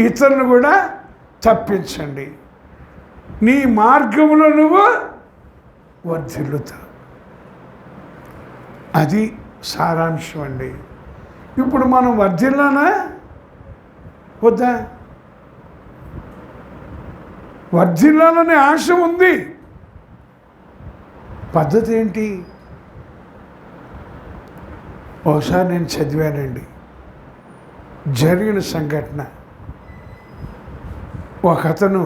ఇతరులను కూడా తప్పించండి. నీ మార్గంలో నువ్వు వర్ధిల్లుతావు. అది సారాంశం అండి. ఇప్పుడు మనం వర్ధిల్లానా వద్దా? వర్ధిల్లాలనే ఆశ ఉంది. పద్ధతి ఏంటి? ఒకసారి నేను చదివానండి, జరిగిన సంఘటన. ఒకతను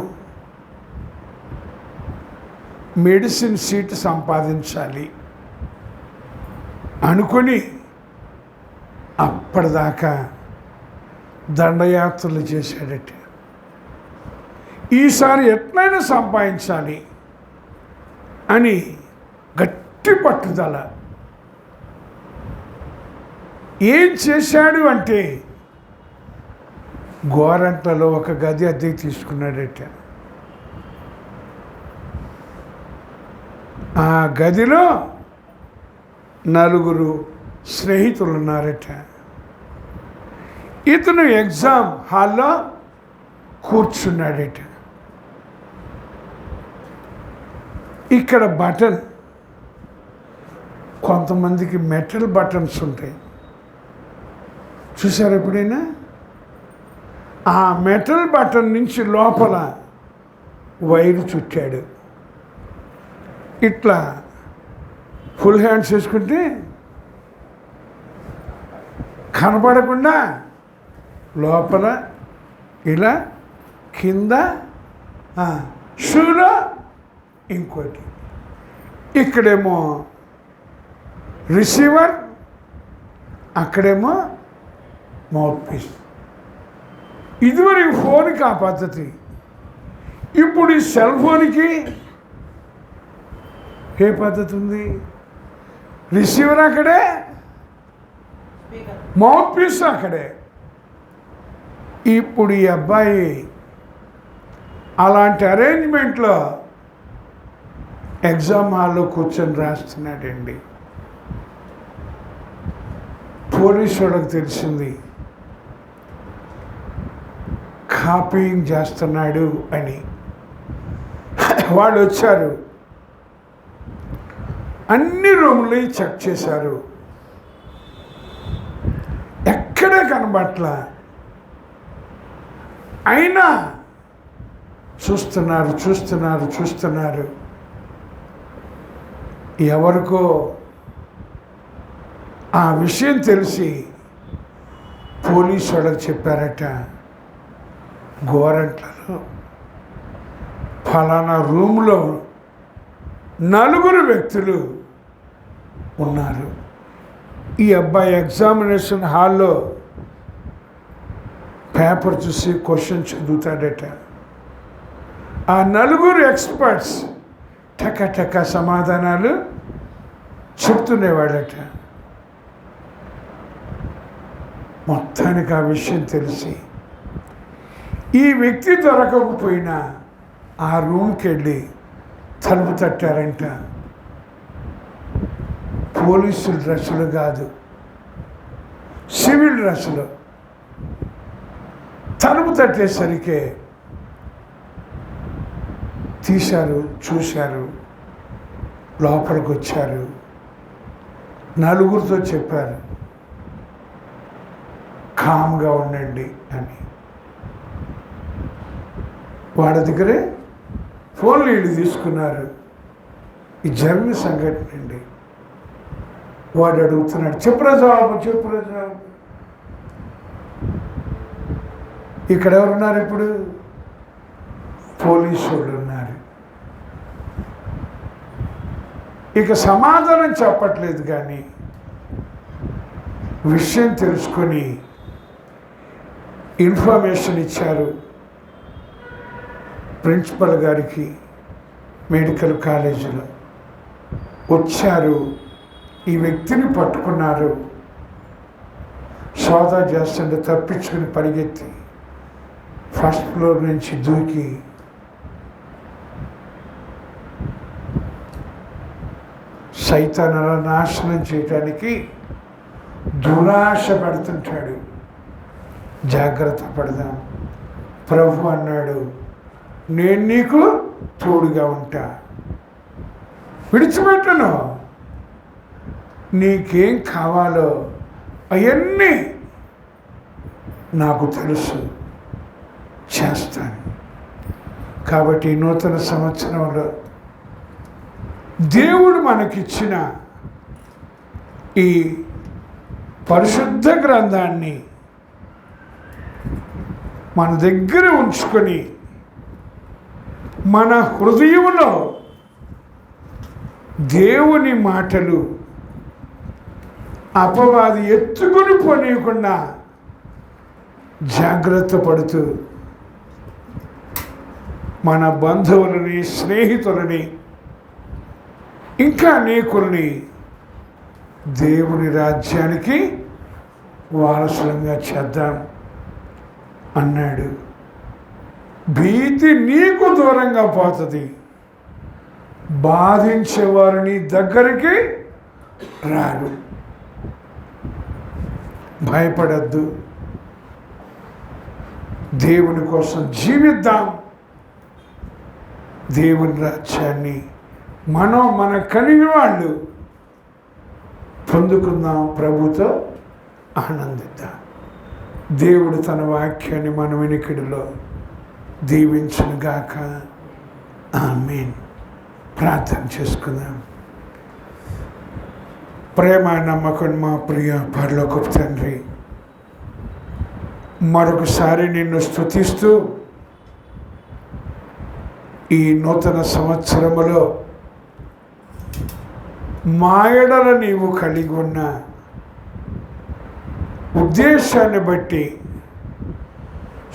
మెడిసిన్ సీట్ సంపాదించాలి అనుకొని అప్పటిదాకా దండయాత్రలు చేశాడట. ఈసారి ఎట్లయినా సంపాదించాలి అని గట్టి పట్టుదల. ఏం చేశాడు అంటే గోరంట్లలో ఒక గది అద్దెకి తీసుకున్నాడట. ఆ గదిలో 4 స్నేహితులు ఉన్నారట. ఇతను ఎగ్జామ్ హాల్లో కూర్చున్నాడట. ఇక్కడ బటన్, కొంతమందికి మెటల్ బటన్స్ ఉంటాయి, చూసారు ఎప్పుడైనా? ఆ మెటల్ బటన్ నుంచి లోపల వైరు చుట్టాడు. ఇట్లా ఫుల్ హ్యాండ్స్ వేసుకుంటే కనపడకుండా లోపల ఇలా, కింద షూలో ఇంకోటి, ఇక్కడేమో రిసీవర్, అక్కడేమో మౌత్ పీస్. ఇదివరకు ఫోన్కి ఆ పద్ధతి, ఇప్పుడు ఈ సెల్ ఫోన్కి ఏ పద్ధతి ఉంది? రిసీవర్ అక్కడే, మౌత్ పీస్ అక్కడే. ఇప్పుడు ఈ అబ్బాయి అలాంటి అరేంజ్మెంట్లో ఎగ్జామ్ హాల్లో కూర్చొని రాస్తున్నాడండి. పోలీసు వాళ్ళకి తెలిసింది కాపీయింగ్ చేస్తున్నాడు అని. వాళ్ళు వచ్చారు, అన్ని రూములు చెక్ చేశారు, ఎక్కడే కనబట్లా. అయినా చూస్తున్నారు. ఎవరికో ఆ విషయం తెలిసి పోలీసు వాళ్ళకి చెప్పారట, గోరంట్లలో ఫలానా రూములో 4 వ్యక్తులు ఉన్నారు. ఈ అబ్బాయి ఎగ్జామినేషన్ హాల్లో పేపర్ చూసి క్వశ్చన్ చదువుతాడట. ఆ 4 ఎక్స్పర్ట్స్ టక సమాధానాలు చెప్తుండేవాడట. మొత్తానికి ఆ విషయం తెలిసి ఈ వ్యక్తి దొరకకపోయినా ఆ రూమ్కి వెళ్ళి తలుపు తట్టారంట. పోలీసుల డ్రెస్సులు కాదు, సివిల్ డ్రెస్సులు. తలుపు తట్టేసరికి తీశారు, చూశారు, లోపలికి వచ్చారు. 4 చెప్పారు, కామ్గా ఉండండి అని. వాడి దగ్గరే ఫోన్ లీడ్ తీసుకున్నారు. ఈ జరిగిన సంఘటన అండి. వాడు అడుగుతున్నాడు, చెప్పురా జవాబు. ఇక్కడ ఎవరున్నారు? ఇప్పుడు పోలీసు వాళ్ళు ఉన్నారు. ఇక సమాధానం చెప్పట్లేదు, కానీ విషయం తెలుసుకొని ఇన్ఫర్మేషన్ ఇచ్చారు ప్రిన్సిపల్ గారికి. మెడికల్ కాలేజీలో వచ్చారు, ఈ వ్యక్తిని పట్టుకున్నారు. సోదా చేస్తుంటే తప్పించుకుని పరిగెత్తి ఫస్ట్ ఫ్లోర్ నుంచి దూకి సైతానుల నాశనం చేయటానికి దురాశ పడుతుంటాడు. జాగ్రత్త పడదాం. ప్రభు అన్నాడు, నేను నీకు తోడుగా ఉంటా, విడిచిపెట్టను. నీకేం కావాలో అవన్నీ నాకు తెలుసు, చేస్తాను. కాబట్టి నూతన సంవత్సరంలో దేవుడు మనకిచ్చిన ఈ పరిశుద్ధ గ్రంథాన్ని మన దగ్గర ఉంచుకొని మన హృదయంలో దేవుని మాటలు అపవాది ఎత్తుకొని పోనీయకుండా జాగ్రత్త పడుతూ మన బంధువులని, స్నేహితులని, ఇంకా అనేకుల్ని దేవుని రాజ్యానికి వారసులంగా చేద్దాం అన్నాడు. భీతి నీకు దూరంగా పోతుంది, బాధించేవారు నీ దగ్గరికి రారు. భయపడద్దు, దేవుని కోసం జీవిద్దాం. దేవుని రాజ్యాన్ని మన కలిగిన వాళ్ళు పొందుకుందాం, ప్రభుతో ఆనందిద్దాం. దేవుడు తన వాక్యాన్ని మన వినికిడిలో దీవించునుగాక. ఆమేన్. ప్రార్థన చేసుకుందాం. ప్రేమ నమ్మకం మా ప్రియ పరలోకపు తండ్రి, మరొకసారి నిన్ను స్తుతిస్తూ ఈ నూతన సంవత్సరములో మా ఎడల నీవు కలిగి ఉన్న ఉద్దేశాన్ని బట్టి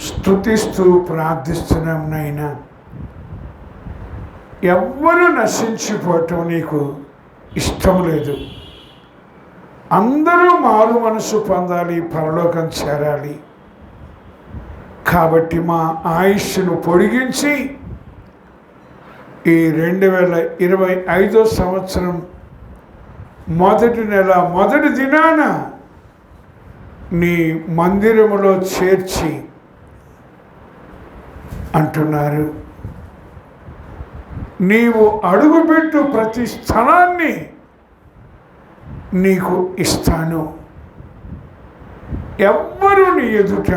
స్తుతిస్తూ ప్రార్థిస్తున్నాం నాయనా. ఎవ్వరూ నశించిపోవటం నీకు ఇష్టం లేదు. అందరూ మారు మనసు పొందాలి, పరలోకం చేరాలి. కాబట్టి మా ఆయుష్ను పొడిగించి ఈ 2025 సంవత్సరం మొదటి నెల మొదటి దినాన నీ మందిరములో చేర్చి అంటున్నారు. నీవు అడుగుపెట్టు ప్రతి స్థలాన్ని నీకు ఇస్తాను. ఎవ్వరూ నీ ఎదుట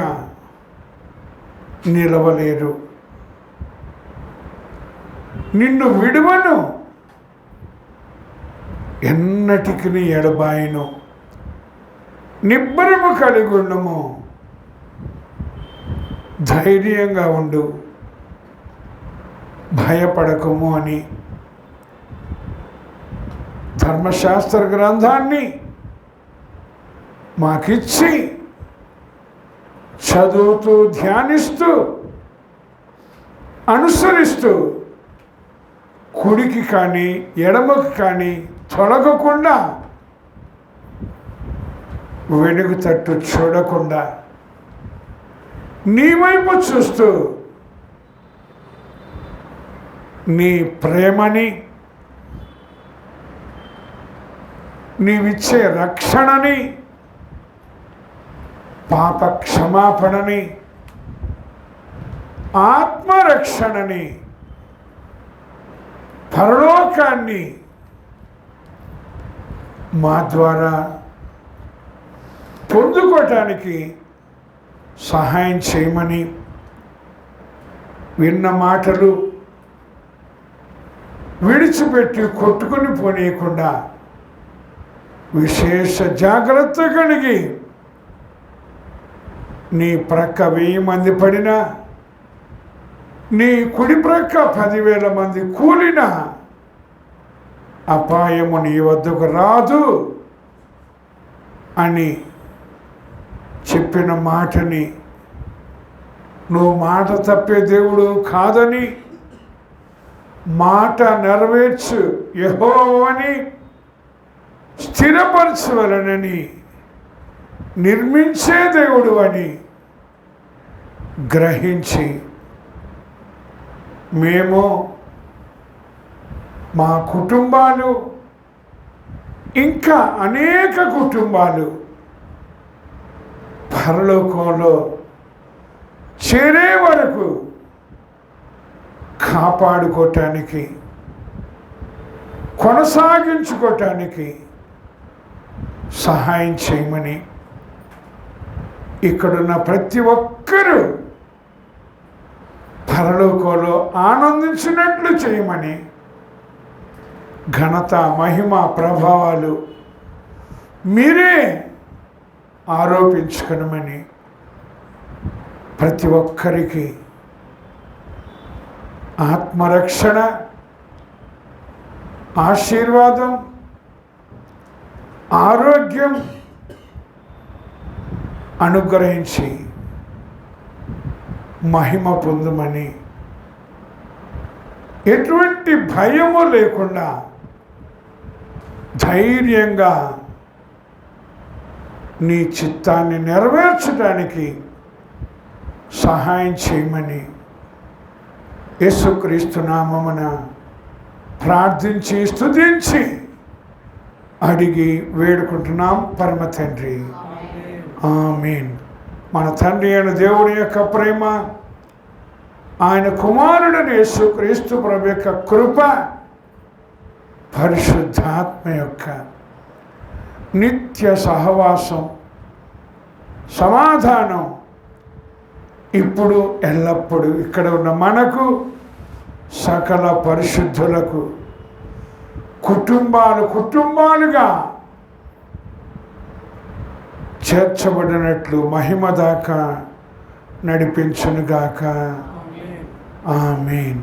నిలవలేరు. నిన్ను విడువను, ఎన్నటికి నీ ఎడబాయను. నిబ్బరము కలిగి ఉండము, ధైర్యంగా ఉండు, భయపడకము అని ధర్మశాస్త్ర గ్రంథాన్ని మాకిచ్చి చదువుతూ, ధ్యానిస్తూ, అనుసరిస్తూ కుడికి కానీ ఎడమకి కానీ తొలగకుండా, వెనుక తట్టు చూడకుండా నీ వైపు చూస్తూ నీ ప్రేమని, నీవిచ్చే రక్షణని, పాప క్షమాపణని, ఆత్మరక్షణని, పరలోకాన్ని మా ద్వారా పొందుకోవటానికి సహాయం చేయమని, విన్న మాటలు విడిచిపెట్టి కొట్టుకుని పోనీయకుండా విశేష జాగ్రత్త కలిగి నీ ప్రక్క 1000 మంది పడినా, నీ కుడి ప్రక్క 10,000 మంది కూలినా అపాయము నీ వద్దకు రాదు అని చెప్పిన మాటని, నువ్వు మాట తప్పే దేవుడు కాదని, మాట నెరవేర్చు యెహోవాని స్థిరపరచవలనని నిర్మించే దేవుడు అని గ్రహించి మేము మా కుటుంబాలు ఇంకా అనేక కుటుంబాలు పరలోకంలో చేరే వరకు కాపాడుకోవటానికి కొనసాగించుకోవటానికి సహాయం చేయమని ఇక్కడున్న ప్రతి ఒక్కరూ పరలోకంలో ఆనందించినట్లు చేయమని ఘనత మహిమ ప్రభావాలు మీరే ఆరోపించుకునమని ప్రతి ఒక్కరికి ఆత్మరక్షణ ఆశీర్వాదం ఆరోగ్యం అనుగ్రహించి మహిమ పొందమని ఎటువంటి భయము లేకుండా ధైర్యంగా నీ చిత్తాన్ని నెరవేర్చడానికి సహాయం చేయమని యేసుక్రీస్తు నామమున ప్రార్థించి స్తుతించి అడిగి వేడుకుంటున్నాం పరమ తండ్రి. ఆమేన్. మన తండ్రి అయిన దేవుని యొక్క ప్రేమ, ఆయన కుమారుడైన యేసుక్రీస్తు ప్రభు యొక్క కృప, పరిశుద్ధాత్మ యొక్క నిత్య సహవాసం, సమాధానం ఇప్పుడు ఎల్లప్పుడూ ఇక్కడ ఉన్న మనకు సకల పరిశుద్ధులకు కుటుంబాలుగా చేర్చబడినట్లు మహిమ దాకా నడిపించునుగాక. ఆమేన్.